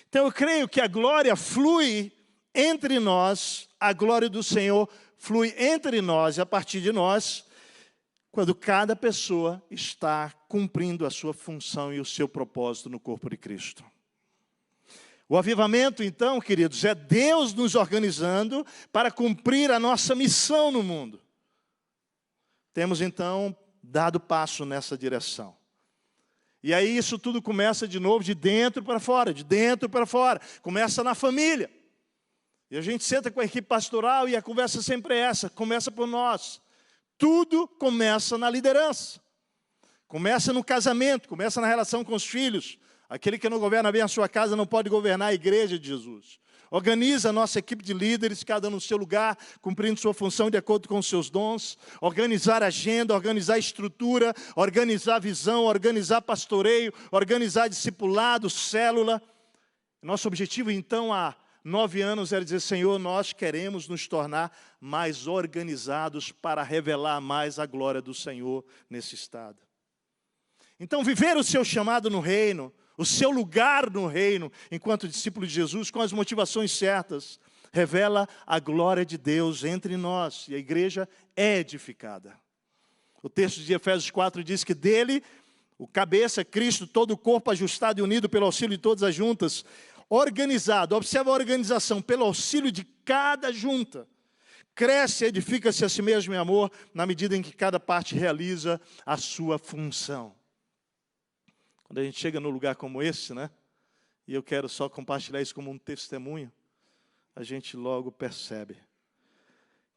Então, eu creio que a glória flui entre nós, a glória do Senhor flui entre nós e a partir de nós, quando cada pessoa está cumprindo a sua função e o seu propósito no corpo de Cristo. O avivamento, então, queridos, é Deus nos organizando para cumprir a nossa missão no mundo. Temos, então, dado passo nessa direção. E aí isso tudo começa de novo de dentro para fora, de dentro para fora. Começa na família. E a gente senta com a equipe pastoral e a conversa sempre é essa, começa por nós. Tudo começa na liderança. Começa no casamento, começa na relação com os filhos. Aquele que não governa bem a sua casa não pode governar a igreja de Jesus. Organiza a nossa equipe de líderes, cada um no seu lugar, cumprindo sua função de acordo com os seus dons. Organizar a agenda, organizar a estrutura, organizar a visão, organizar pastoreio, organizar discipulado, célula. Nosso objetivo, então, há 9 anos era dizer, Senhor, nós queremos nos tornar mais organizados para revelar mais a glória do Senhor nesse estado. Então, viver o seu chamado no reino, o seu lugar no reino, enquanto discípulo de Jesus, com as motivações certas, revela a glória de Deus entre nós, e a igreja é edificada. O texto de Efésios 4 diz que dele, o cabeça, Cristo, todo o corpo ajustado e unido pelo auxílio de todas as juntas, organizado, observa a organização, pelo auxílio de cada junta, cresce e edifica-se a si mesmo em amor, na medida em que cada parte realiza a sua função. Quando a gente chega num lugar como esse, né? E eu quero só compartilhar isso como um testemunho, a gente logo percebe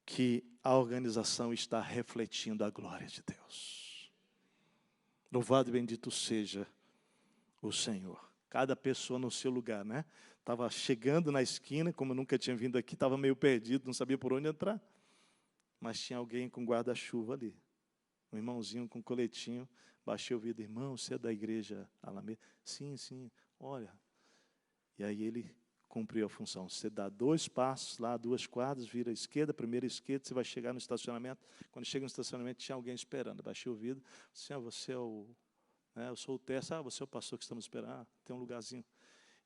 que a organização está refletindo a glória de Deus. Louvado e bendito seja o Senhor. Cada pessoa no seu lugar, né? Estava chegando na esquina, como eu nunca tinha vindo aqui, estava meio perdido, não sabia por onde entrar. Mas tinha alguém com guarda-chuva ali. um irmãozinho com coletinho, baixei o vidro, irmão, você é da igreja Alameda? Sim, sim, olha. E aí ele cumpriu a função. Você dá 2 passos lá, 2 quadras, vira à esquerda, primeira esquerda, você vai chegar no estacionamento. Quando chega no estacionamento, tinha alguém esperando. Baixei o vidro, assim, você é o... Né, eu sou o Tessa, você é o pastor que estamos esperando, tem um lugarzinho.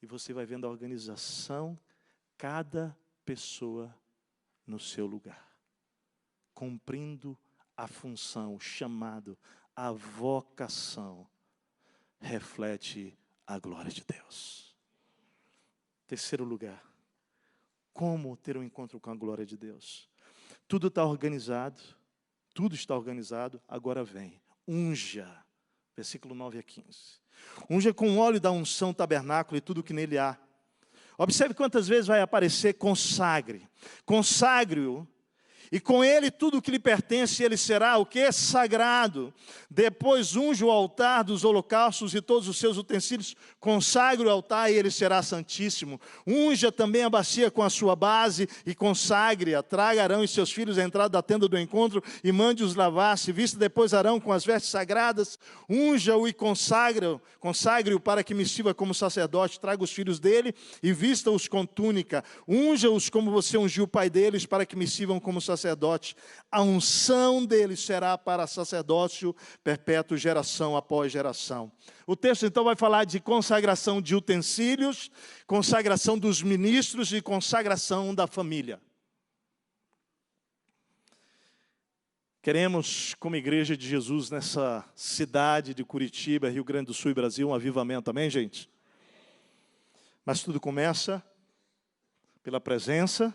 E você vai vendo a organização, cada pessoa no seu lugar, cumprindo a função, o chamado, a vocação, reflete a glória de Deus. Terceiro lugar, como ter um encontro com a glória de Deus? Tudo está organizado, agora vem, unja, versículo 9 a 15. Unja com óleo da unção o tabernáculo e tudo que nele há. Observe quantas vezes vai aparecer consagre. Consagre-o, e com ele tudo o que lhe pertence, ele será o que? Sagrado. Depois unja o altar dos holocaustos e todos os seus utensílios, consagre o altar e ele será santíssimo. Unja também a bacia com a sua base e consagre-a. Traga Arão e seus filhos à entrada da tenda do encontro e mande-os lavar-se. Vista depois Arão com as vestes sagradas, unja-o e consagre-o para que me sirva como sacerdote. Traga os filhos dele e vista-os com túnica. Unja-os como você ungiu o pai deles para que me sirvam como sacerdote. A unção deles será para sacerdócio perpétuo, geração após geração. O texto então vai falar de consagração de utensílios, consagração dos ministros e consagração da família. Queremos, como igreja de Jesus, nessa cidade de Curitiba, Rio Grande do Sul e Brasil, um avivamento, amém, gente? Mas tudo começa pela presença,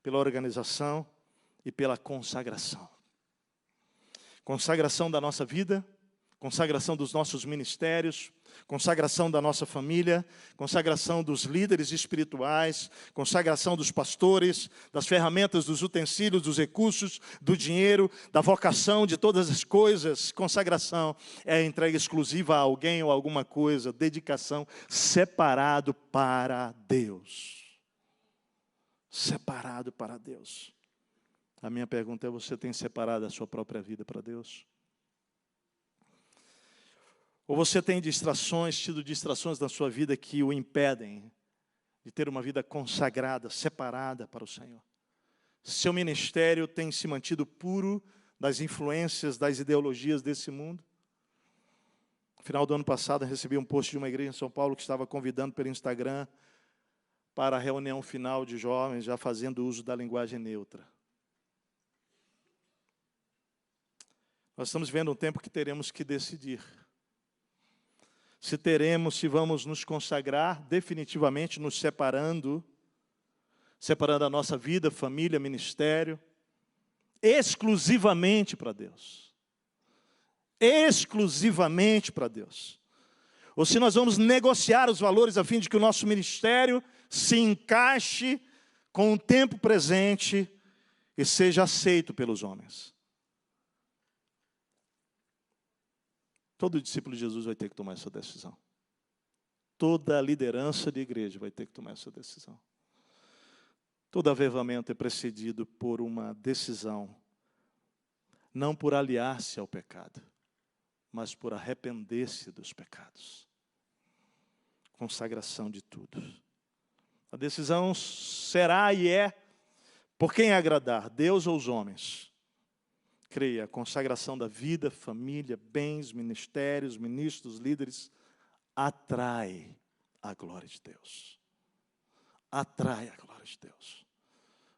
pela organização e pela consagração. Consagração da nossa vida, consagração dos nossos ministérios, consagração da nossa família, consagração dos líderes espirituais, consagração dos pastores, das ferramentas, dos utensílios, dos recursos, do dinheiro, da vocação, de todas as coisas. Consagração é entrega exclusiva a alguém ou alguma coisa, dedicação, separado para Deus. Separado para Deus. A minha pergunta é, você tem separado a sua própria vida para Deus? Ou você tem tido distrações na sua vida que o impedem de ter uma vida consagrada, separada para o Senhor? Seu ministério tem se mantido puro das influências, das ideologias desse mundo? No final do ano passado, eu recebi um post de uma igreja em São Paulo que estava convidando pelo Instagram para a reunião final de jovens, já fazendo uso da linguagem neutra. Nós estamos vivendo um tempo que teremos que decidir. Se vamos nos consagrar definitivamente, nos separando a nossa vida, família, ministério, exclusivamente para Deus. Exclusivamente para Deus. Ou se nós vamos negociar os valores a fim de que o nosso ministério se encaixe com o tempo presente e seja aceito pelos homens. Todo discípulo de Jesus vai ter que tomar essa decisão. Toda a liderança de igreja vai ter que tomar essa decisão. Todo avivamento é precedido por uma decisão, não por aliar-se ao pecado, mas por arrepender-se dos pecados. Consagração de tudo. A decisão será e é por quem agradar, Deus ou os homens. Creia, a consagração da vida, família, bens, ministérios, ministros, líderes, atrai a glória de Deus. Atrai a glória de Deus.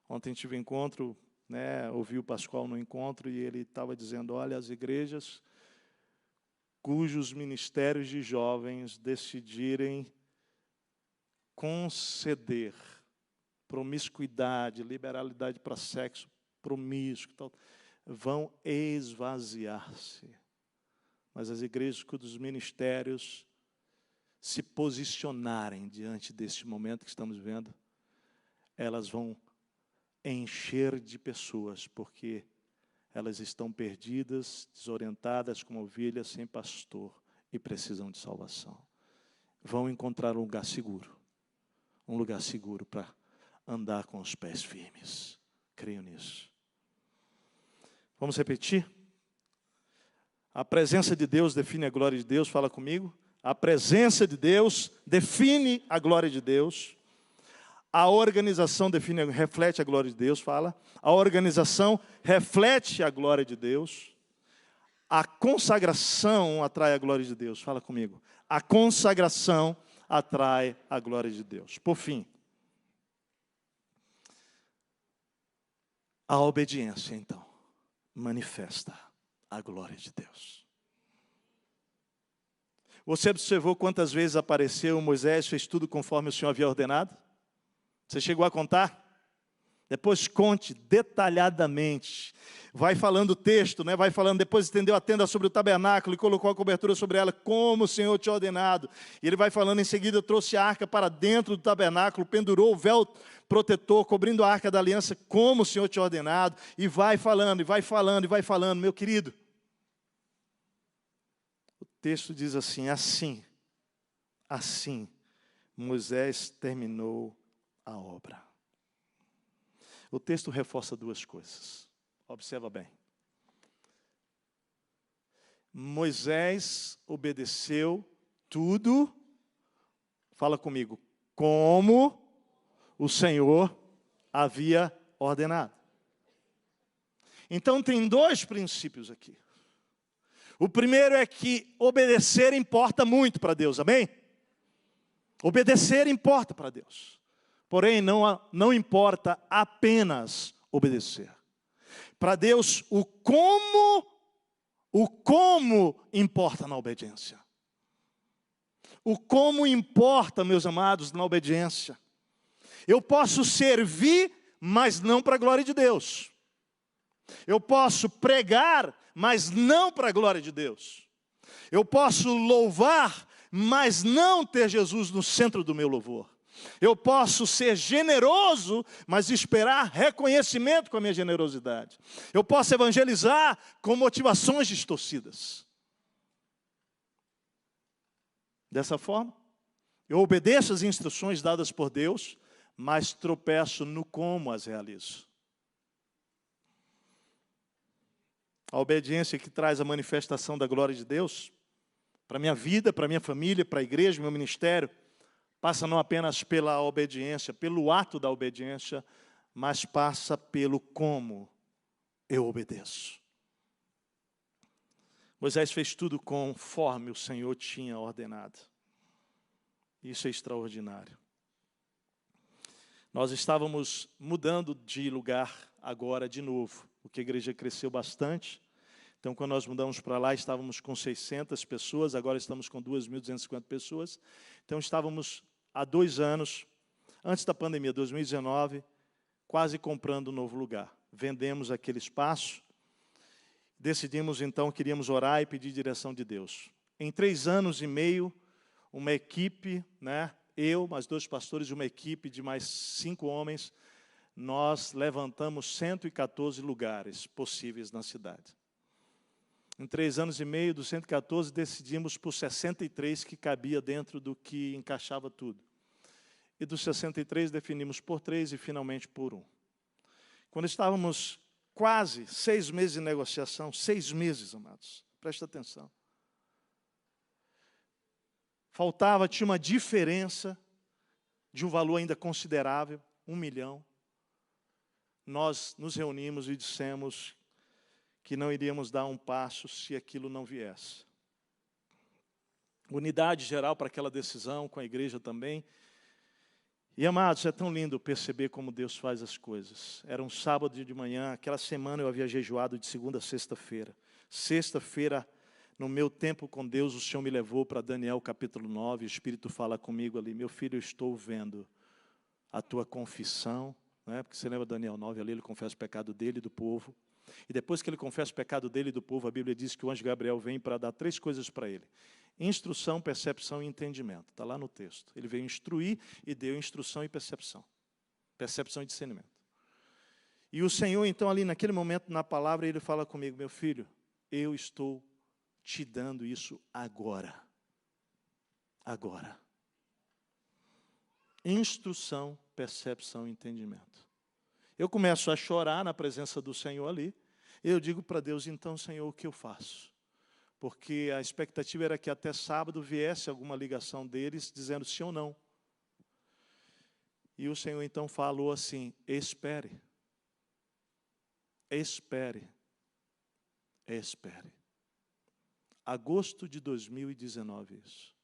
Ontem tive um encontro, ouvi o Pascoal no encontro e ele estava dizendo, olha, as igrejas cujos ministérios de jovens decidirem conceder promiscuidade, liberalidade para sexo promíscuo, tal, vão esvaziar-se. Mas as igrejas cujos ministérios se posicionarem diante deste momento que estamos vivendo, elas vão encher de pessoas, porque elas estão perdidas, desorientadas como ovelhas sem pastor e precisam de salvação. Vão encontrar um lugar seguro para andar com os pés firmes. Creio nisso. Vamos repetir? A presença de Deus define a glória de Deus, fala comigo. A presença de Deus define a glória de Deus. A organização reflete a glória de Deus, fala. A organização reflete a glória de Deus. A consagração atrai a glória de Deus, fala comigo. A consagração atrai a glória de Deus. Por fim, a obediência, então, manifesta a glória de Deus. Você observou quantas vezes apareceu Moisés, fez tudo conforme o Senhor havia ordenado? Você chegou a contar? Depois conte detalhadamente. Vai falando o texto, né? Vai falando, depois estendeu a tenda sobre o tabernáculo e colocou a cobertura sobre ela, como o Senhor tinha ordenado. E ele vai falando, em seguida trouxe a arca para dentro do tabernáculo, pendurou o véu protetor, cobrindo a arca da aliança, como o Senhor tinha ordenado. E vai falando, e vai falando, e vai falando. Meu querido, o texto diz assim, assim, Moisés terminou a obra. O texto reforça duas coisas. Observa bem. Moisés obedeceu tudo, fala comigo, como o Senhor havia ordenado. Então tem dois princípios aqui. O primeiro é que obedecer importa muito para Deus, amém? Obedecer importa para Deus. Porém, não importa apenas obedecer. Para Deus, o como importa na obediência. O como importa, meus amados, na obediência. Eu posso servir, mas não para a glória de Deus. Eu posso pregar, mas não para a glória de Deus. Eu posso louvar, mas não ter Jesus no centro do meu louvor. Eu posso ser generoso, mas esperar reconhecimento com a minha generosidade. Eu posso evangelizar com motivações distorcidas. Dessa forma, eu obedeço às instruções dadas por Deus, mas tropeço no como as realizo. A obediência que traz a manifestação da glória de Deus, para a minha vida, para a minha família, para a igreja, meu ministério, passa não apenas pela obediência, pelo ato da obediência, mas passa pelo como eu obedeço. Moisés fez tudo conforme o Senhor tinha ordenado. Isso é extraordinário. Nós estávamos mudando de lugar agora de novo, porque a igreja cresceu bastante. Então, quando nós mudamos para lá, estávamos com 600 pessoas, agora estamos com 2.250 pessoas. Então, estávamos há 2 anos, antes da pandemia, 2019, quase comprando um novo lugar. Vendemos aquele espaço, decidimos então, queríamos orar e pedir direção de Deus. Em 3 anos e meio, uma equipe, eu, mais 2 pastores e uma equipe de mais 5 homens, nós levantamos 114 lugares possíveis na cidade. Em 3 anos e meio, dos 114, decidimos por 63 que cabia dentro do que encaixava tudo. E dos 63, definimos por 3 e finalmente por 1. Quando estávamos quase 6 meses de negociação, 6 meses, amados, presta atenção. Tinha uma diferença de um valor ainda considerável, 1 milhão. Nós nos reunimos e dissemos que não iríamos dar um passo se aquilo não viesse. Unidade geral para aquela decisão, com a igreja também. E, amados, é tão lindo perceber como Deus faz as coisas. Era um sábado de manhã, aquela semana eu havia jejuado de segunda a sexta-feira. Sexta-feira, no meu tempo com Deus, o Senhor me levou para Daniel capítulo 9, o Espírito fala comigo ali, meu filho, eu estou vendo a tua confissão, porque você lembra Daniel 9, ali ele confessa o pecado dele e do povo. E depois que ele confessa o pecado dele e do povo, a Bíblia diz que o anjo Gabriel vem para dar 3 coisas para ele. Instrução, percepção e entendimento. Está lá no texto. Ele veio instruir e deu instrução e percepção. Percepção e discernimento. E o Senhor, então, ali naquele momento, na palavra, ele fala comigo, meu filho, eu estou te dando isso agora. Agora. Instrução, percepção e entendimento. Eu começo a chorar na presença do Senhor ali. Eu digo para Deus, então, Senhor, o que eu faço? porque a expectativa era que até sábado viesse alguma ligação deles dizendo sim ou não. E o Senhor então falou assim: espere, espere, espere. Agosto de 2019, isso.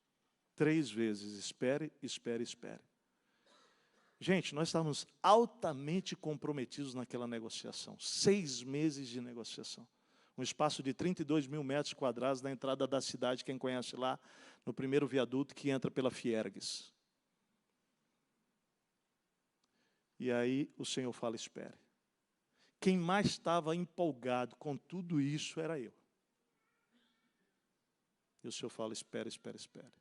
3 vezes, espere, espere, espere. Gente, nós estávamos altamente comprometidos naquela negociação. 6 meses de negociação. Um espaço de 32 mil metros quadrados na entrada da cidade, quem conhece lá, no primeiro viaduto que entra pela Fiergues. E aí o Senhor fala: espere. Quem mais estava empolgado com tudo isso era eu. E o Senhor fala: espere, espere, espere.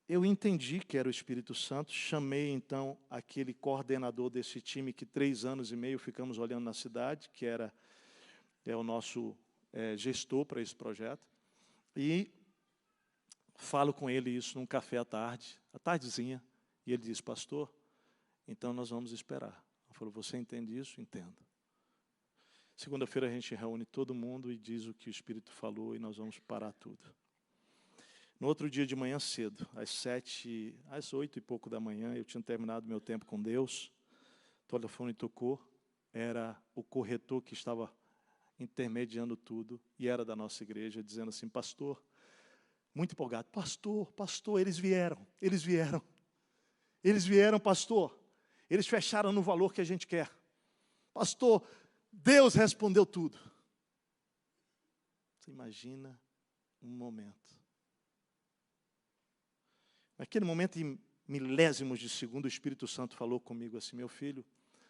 Eu entendi que era o Espírito Santo, chamei então aquele coordenador desse time que 3 anos e meio ficamos olhando na cidade, que é o nosso gestor para esse projeto, e falo com ele isso num café à tardezinha, e ele diz: pastor, então nós vamos esperar. Eu falo: você entende isso? Entendo. Segunda-feira a gente reúne todo mundo e diz o que o Espírito falou e nós vamos parar tudo. No outro dia de manhã cedo, às 8 e pouco da manhã, eu tinha terminado meu tempo com Deus, o telefone tocou, era o corretor que estava intermediando tudo, e era da nossa igreja, dizendo assim: pastor, muito empolgado, pastor, eles vieram, pastor, eles fecharam no valor que a gente quer, pastor, Deus respondeu tudo. Você imagina um momento. Naquele momento, em milésimos de segundo, o Espírito Santo falou comigo assim: meu filho,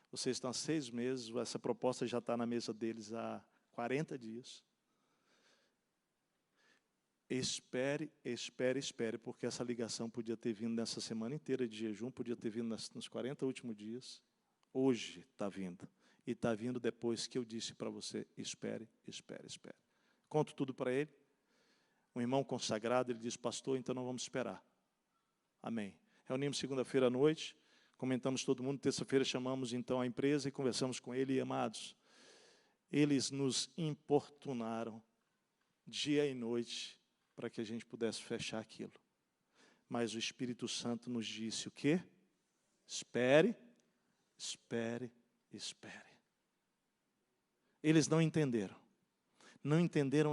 vocês estão há 6 meses, essa proposta já está na mesa deles há 40 dias. Espere, espere, espere, porque essa ligação podia ter vindo nessa semana inteira de jejum, podia ter vindo nos 40 últimos dias. Hoje está vindo. E está vindo depois que eu disse para você: espere, espere, espere. Conto tudo para ele. Um irmão consagrado, ele diz: pastor, então não vamos esperar. Amém. Reunimos segunda-feira à noite, comentamos todo mundo, terça-feira chamamos então a empresa e conversamos com ele, e amados, eles nos importunaram dia e noite para que a gente pudesse fechar aquilo. Mas o Espírito Santo nos disse o quê? Espere, espere, espere. Eles não entenderam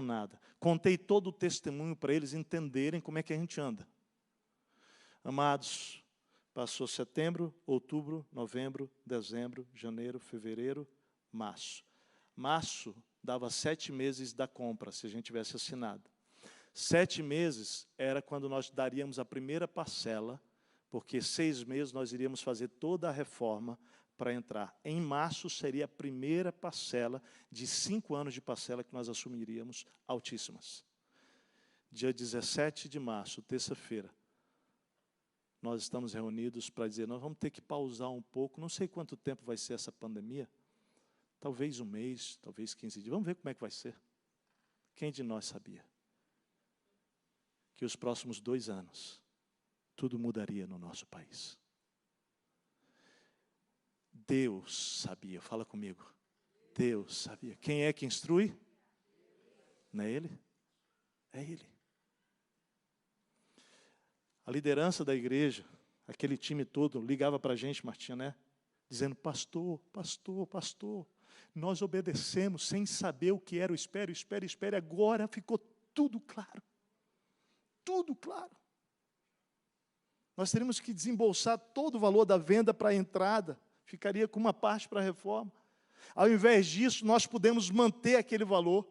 nada. Contei todo o testemunho para eles entenderem como é que a gente anda. Amados, passou setembro, outubro, novembro, dezembro, janeiro, fevereiro, março. Março dava 7 meses da compra, se a gente tivesse assinado. 7 meses era quando nós daríamos a primeira parcela, porque 6 meses nós iríamos fazer toda a reforma para entrar. Em março seria a primeira parcela de 5 anos de parcela que nós assumiríamos altíssimas. Dia 17 de março, terça-feira, nós estamos reunidos para dizer: nós vamos ter que pausar um pouco, não sei quanto tempo vai ser essa pandemia, talvez 1 mês, talvez 15 dias, vamos ver como é que vai ser. Quem de nós sabia que os próximos 2 anos tudo mudaria no nosso país? Deus sabia, fala comigo. Deus sabia. Quem é que instrui? Não é Ele? É Ele. A liderança da igreja, aquele time todo, ligava para a gente, Martinha, né? Dizendo: pastor, pastor, pastor, nós obedecemos sem saber o que era o espere, espere, espere. Agora ficou tudo claro. Tudo claro. Nós teríamos que desembolsar todo o valor da venda para a entrada. Ficaria com uma parte para a reforma. Ao invés disso, nós pudemos manter aquele valor.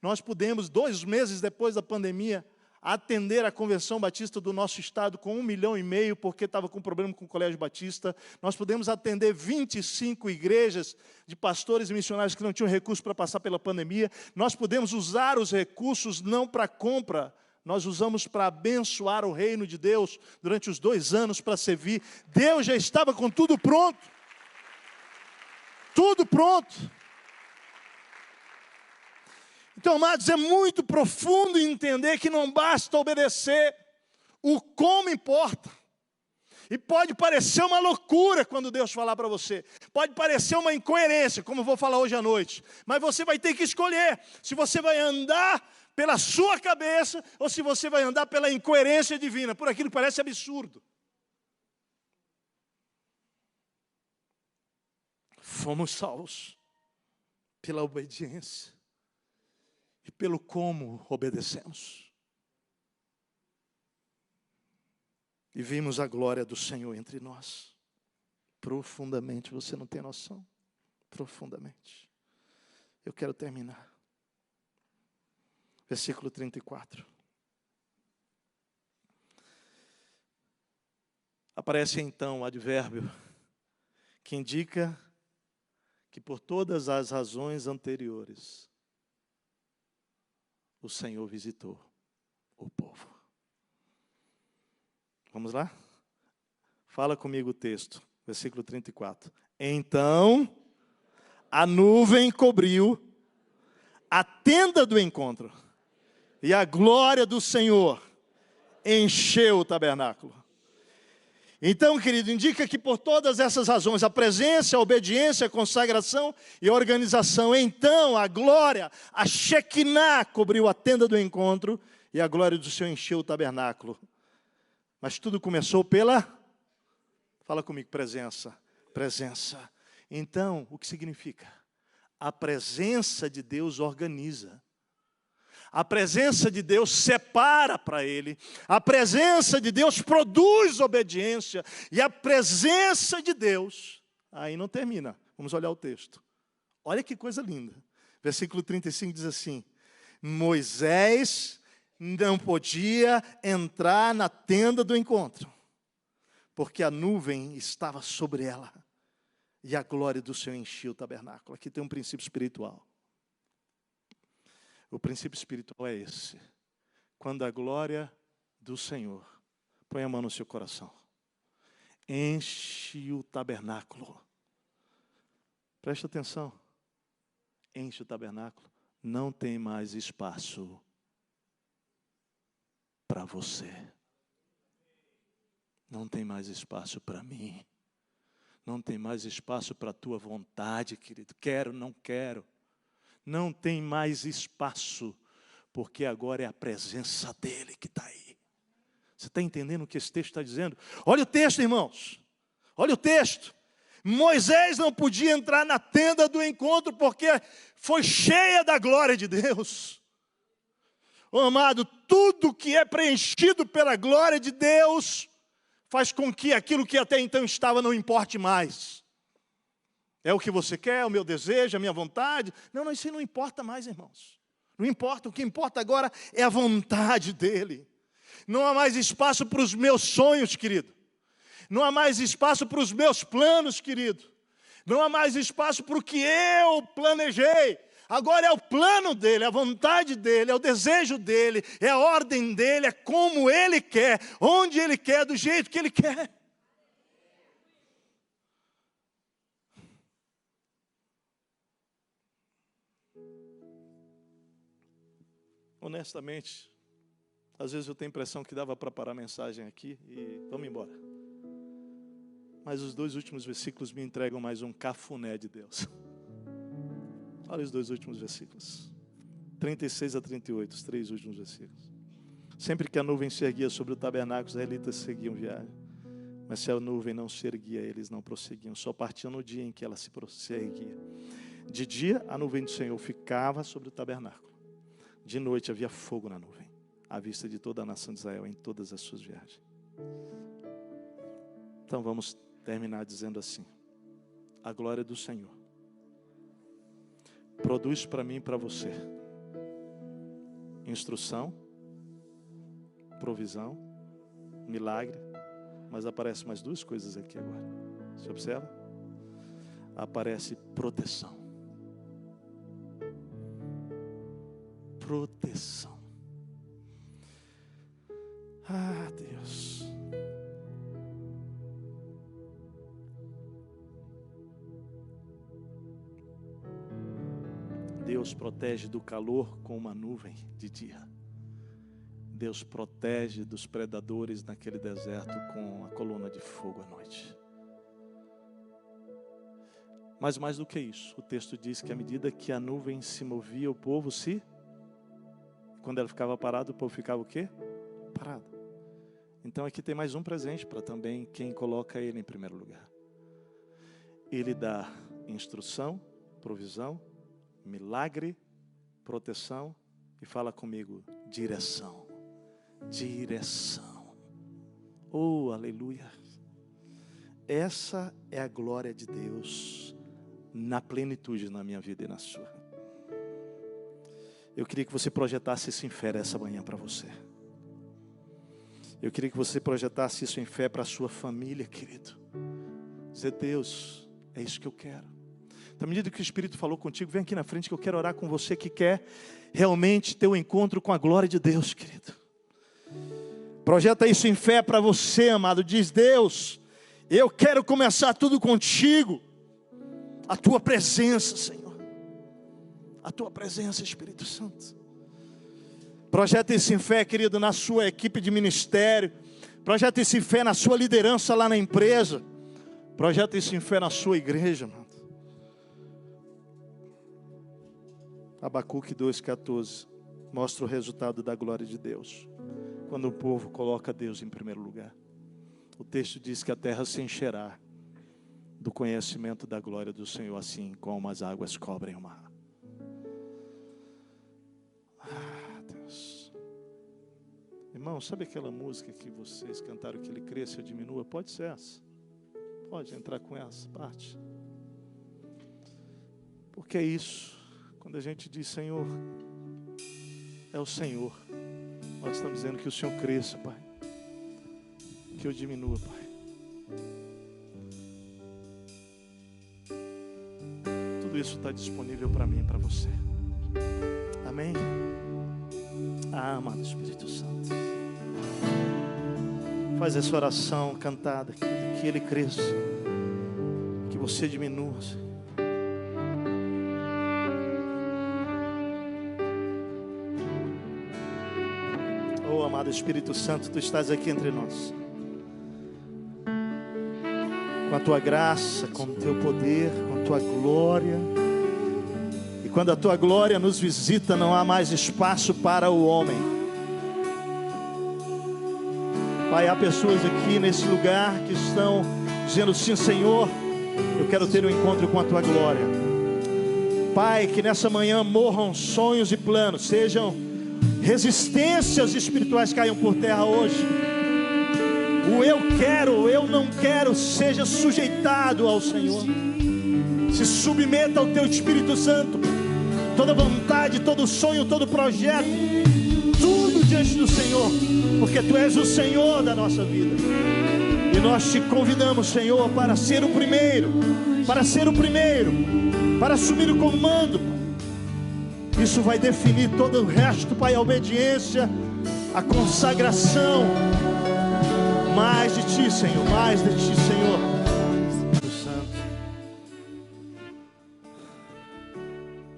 Nós pudemos, 2 meses depois da pandemia, atender a Convenção Batista do nosso estado com 1,5 milhão, porque estava com problema com o Colégio Batista. Nós pudemos atender 25 igrejas de pastores e missionários que não tinham recursos para passar pela pandemia. Nós pudemos usar os recursos não para compra, nós usamos para abençoar o reino de Deus durante os 2 anos para servir. Deus já estava com tudo pronto. Tudo pronto. Então, amados, é muito profundo entender que não basta obedecer, o como importa. E pode parecer uma loucura quando Deus falar para você. Pode parecer uma incoerência, como eu vou falar hoje à noite. Mas você vai ter que escolher se você vai andar pela sua cabeça ou se você vai andar pela incoerência divina, por aquilo que parece absurdo. Fomos salvos pela obediência e pelo como obedecemos. E vimos a glória do Senhor entre nós. Profundamente, você não tem noção. Profundamente. Eu quero terminar. Versículo 34. Aparece então o advérbio que indica que por todas as razões anteriores, o Senhor visitou o povo. Vamos lá? Fala comigo o texto, versículo 34. Então, a nuvem cobriu a tenda do encontro, e a glória do Senhor encheu o tabernáculo. Então, querido, indica que por todas essas razões, a presença, a obediência, a consagração e a organização, então a glória, a Shekinah cobriu a tenda do encontro, e a glória do Senhor encheu o tabernáculo. Mas tudo começou pela, fala comigo, presença. Presença. Então, o que significa? A presença de Deus organiza. A presença de Deus separa para Ele. A presença de Deus produz obediência. E a presença de Deus, aí não termina. Vamos olhar o texto. Olha que coisa linda. Versículo 35 diz assim: Moisés não podia entrar na tenda do encontro, porque a nuvem estava sobre ela, e a glória do Senhor enchia o tabernáculo. Aqui tem um princípio espiritual. O princípio espiritual é esse: quando a glória do Senhor, põe a mão no seu coração, enche o tabernáculo. Preste atenção. Enche o tabernáculo. Não tem mais espaço para você. Não tem mais espaço para mim. Não tem mais espaço para a tua vontade, querido. Quero, não quero. Não tem mais espaço, porque agora é a presença dEle que está aí. Você está entendendo o que esse texto está dizendo? Olha o texto, irmãos. Olha o texto. Moisés não podia entrar na tenda do encontro, porque foi cheia da glória de Deus. Oh, amado, tudo que é preenchido pela glória de Deus faz com que aquilo que até então estava não importe mais. É o que você quer, é o meu desejo, a minha vontade. Não, isso não importa mais, irmãos. Não importa, o que importa agora é a vontade dEle. Não há mais espaço para os meus sonhos, querido. Não há mais espaço para os meus planos, querido. Não há mais espaço para o que eu planejei. Agora é o plano dEle, é a vontade dEle, é o desejo dEle, é a ordem dEle, é como Ele quer, onde Ele quer, do jeito que Ele quer. Honestamente, às vezes eu tenho a impressão que dava para parar a mensagem aqui e vamos embora. Mas os 2 últimos versículos me entregam mais um cafuné de Deus. Olha os 2 últimos versículos. 36 a 38, os 3 últimos versículos. Sempre que a nuvem se erguia sobre o tabernáculo, os israelitas seguiam viagem. Mas se a nuvem não se erguia, eles não prosseguiam. Só partiam no dia em que ela se erguia. De dia, a nuvem do Senhor ficava sobre o tabernáculo. De noite havia fogo na nuvem, à vista de toda a nação de Israel, em todas as suas viagens. Então vamos terminar dizendo assim: a glória do Senhor produz para mim e para você instrução, provisão, milagre. Mas aparece mais 2 coisas aqui agora. Você observa? Aparece proteção. Proteção. Ah, Deus. Deus protege do calor com uma nuvem de dia. Deus protege dos predadores naquele deserto com a coluna de fogo à noite. Mas mais do que isso, o texto diz que à medida que a nuvem se movia, o povo se... Quando ela ficava parada, o povo ficava o quê? Parado. Então aqui tem mais um presente para também quem coloca Ele em primeiro lugar. Ele dá instrução, provisão, milagre, proteção e fala comigo, direção. Direção. Oh, aleluia. Essa é a glória de Deus na plenitude na minha vida e na sua. Eu queria que você projetasse isso em fé essa manhã para você. Eu queria que você projetasse isso em fé para a sua família, querido. Dizer, Deus, é isso que eu quero. Então, à medida que o Espírito falou contigo, vem aqui na frente que eu quero orar com você que quer realmente ter um encontro com a glória de Deus, querido. Projeta isso em fé para você, amado. Diz, Deus, eu quero começar tudo contigo. A tua presença, Senhor. A tua presença, Espírito Santo. Projeta isso em fé, querido, na sua equipe de ministério. Projeta isso em fé na sua liderança lá na empresa. Projeta isso em fé na sua igreja, mano. Abacuque 2,14 mostra o resultado da glória de Deus. Quando o povo coloca Deus em primeiro lugar. O texto diz que a terra se encherá do conhecimento da glória do Senhor, assim como as águas cobrem o mar. Ah, Deus. Irmão, sabe aquela música que vocês cantaram que ele cresça e eu diminua? Pode ser essa. Pode entrar com essa parte. Porque é isso. Quando a gente diz Senhor, é o Senhor. Nós estamos dizendo que o Senhor cresça, Pai. Que eu diminua, Pai. Tudo isso está disponível para mim e para você. Amém? Ah, amado Espírito Santo. Faz essa oração cantada, que Ele cresça, que você diminua, Senhor. Oh, amado Espírito Santo, Tu estás aqui entre nós. Com a Tua graça, com o Teu poder, com a Tua glória. E quando a Tua glória nos visita, não há mais espaço para o homem. Pai, há pessoas aqui nesse lugar que estão dizendo sim, Senhor, eu quero ter um encontro com a Tua glória. Pai, que nessa manhã morram sonhos e planos, sejam resistências espirituais caiam por terra hoje. O eu quero, o eu não quero, seja sujeitado ao Senhor. Se submeta ao Teu Espírito Santo. Toda vontade, todo sonho, todo projeto, tudo diante do Senhor, porque Tu és o Senhor da nossa vida. E nós Te convidamos, Senhor, para ser o primeiro, para assumir o comando. Isso vai definir todo o resto, Pai, a obediência, a consagração. Mais de Ti, Senhor, mais de Ti, Senhor. Santo.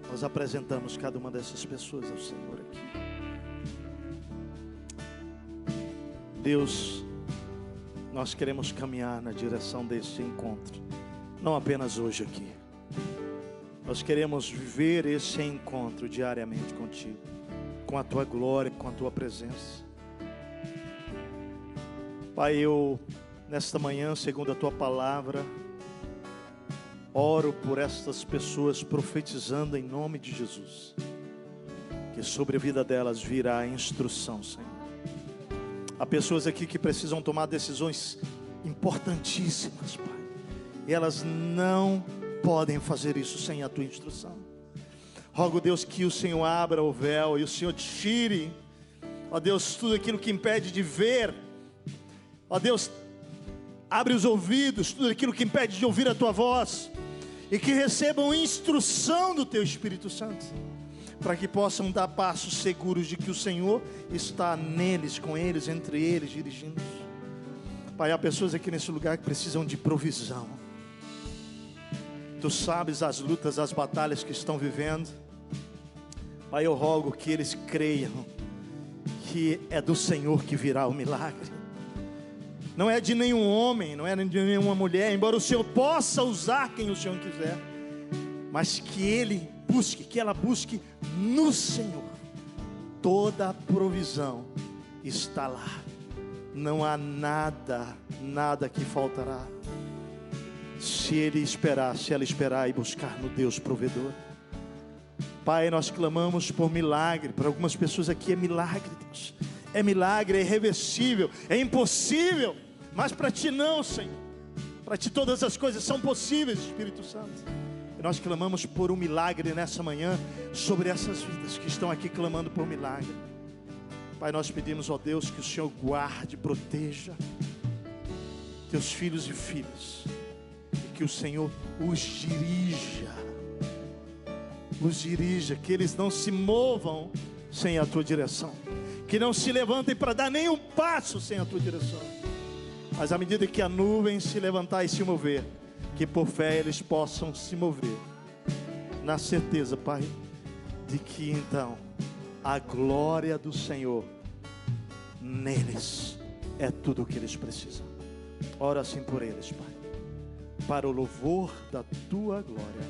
Nós apresentamos cada uma dessas pessoas ao Senhor aqui. Deus, nós queremos caminhar na direção desse encontro, não apenas hoje aqui. Nós queremos viver esse encontro diariamente contigo, com a Tua glória, com a Tua presença. Pai, eu, nesta manhã, segundo a Tua palavra, oro por estas pessoas, profetizando em nome de Jesus, que sobre a vida delas virá a instrução, Senhor. Há pessoas aqui que precisam tomar decisões importantíssimas, Pai, e elas não podem fazer isso sem a Tua instrução. Rogo, Deus, que o Senhor abra o véu e o Senhor tire, ó Deus, tudo aquilo que impede de ver. Ó Deus, abre os ouvidos, tudo aquilo que impede de ouvir a Tua voz, e que recebam instrução do Teu Espírito Santo, para que possam dar passos seguros de que o Senhor está neles, com eles, entre eles, dirigindo. Pai, há pessoas aqui nesse lugar que precisam de provisão. Tu sabes as lutas, as batalhas que estão vivendo. Pai, eu rogo que eles creiam que é do Senhor que virá o milagre. Não é de nenhum homem, não é de nenhuma mulher, embora o Senhor possa usar quem o Senhor quiser, mas que ela busque no Senhor. Toda a provisão está lá. Não há nada que faltará. Se ela esperar e buscar no Deus provedor. Pai, nós clamamos por milagre. Para algumas pessoas aqui é milagre, Deus. É milagre, é irreversível, é impossível. Mas para Ti não, Senhor. Para Ti todas as coisas são possíveis, Espírito Santo. E nós clamamos por um milagre nessa manhã sobre essas vidas que estão aqui clamando por milagre. Pai, nós pedimos, ó Deus, que o Senhor guarde, proteja Teus filhos e filhas. E que o Senhor os dirija, que eles não se movam sem a Tua direção. Que não se levantem para dar nenhum passo sem a Tua direção. Mas à medida que a nuvem se levantar e se mover, que por fé eles possam se mover, na certeza, Pai, de que então a glória do Senhor neles é tudo o que eles precisam. Ora assim por eles, Pai, para o louvor da Tua glória,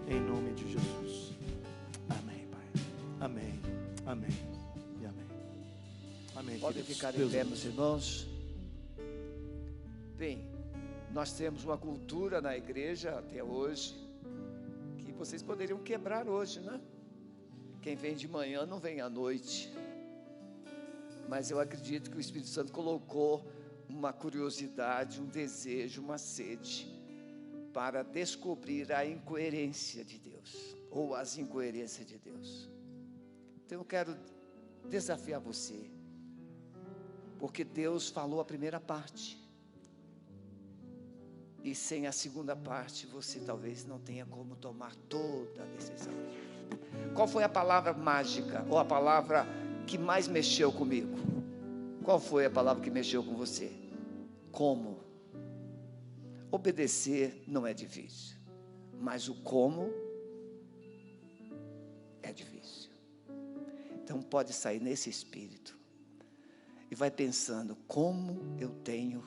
em nome de Jesus. Amém, Pai. Amém, amém e amém. Amém. Podem ficar em pé, meus irmãos. Bem, nós temos uma cultura na igreja até hoje que vocês poderiam quebrar hoje, né? Quem vem de manhã não vem à noite. Mas eu acredito que o Espírito Santo colocou uma curiosidade, um desejo, uma sede para descobrir a incoerência de Deus, ou as incoerências de Deus. Então eu quero desafiar você, porque Deus falou a primeira parte. E sem a segunda parte, você talvez não tenha como tomar toda a decisão. Qual foi a palavra mágica, ou a palavra que mais mexeu comigo? Qual foi a palavra que mexeu com você? Como? Obedecer não é difícil, mas o como é difícil. Então pode sair nesse espírito e vai pensando, como eu tenho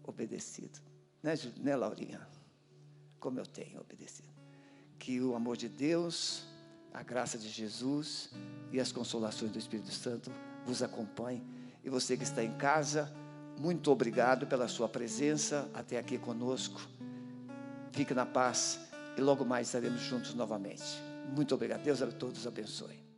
obedecido. Né, Laurinha? Como eu tenho obedecido. Que o amor de Deus, a graça de Jesus e as consolações do Espírito Santo vos acompanhem. E você que está em casa, muito obrigado pela sua presença até aqui conosco. Fique na paz e logo mais estaremos juntos novamente. Muito obrigado. Deus a todos abençoe.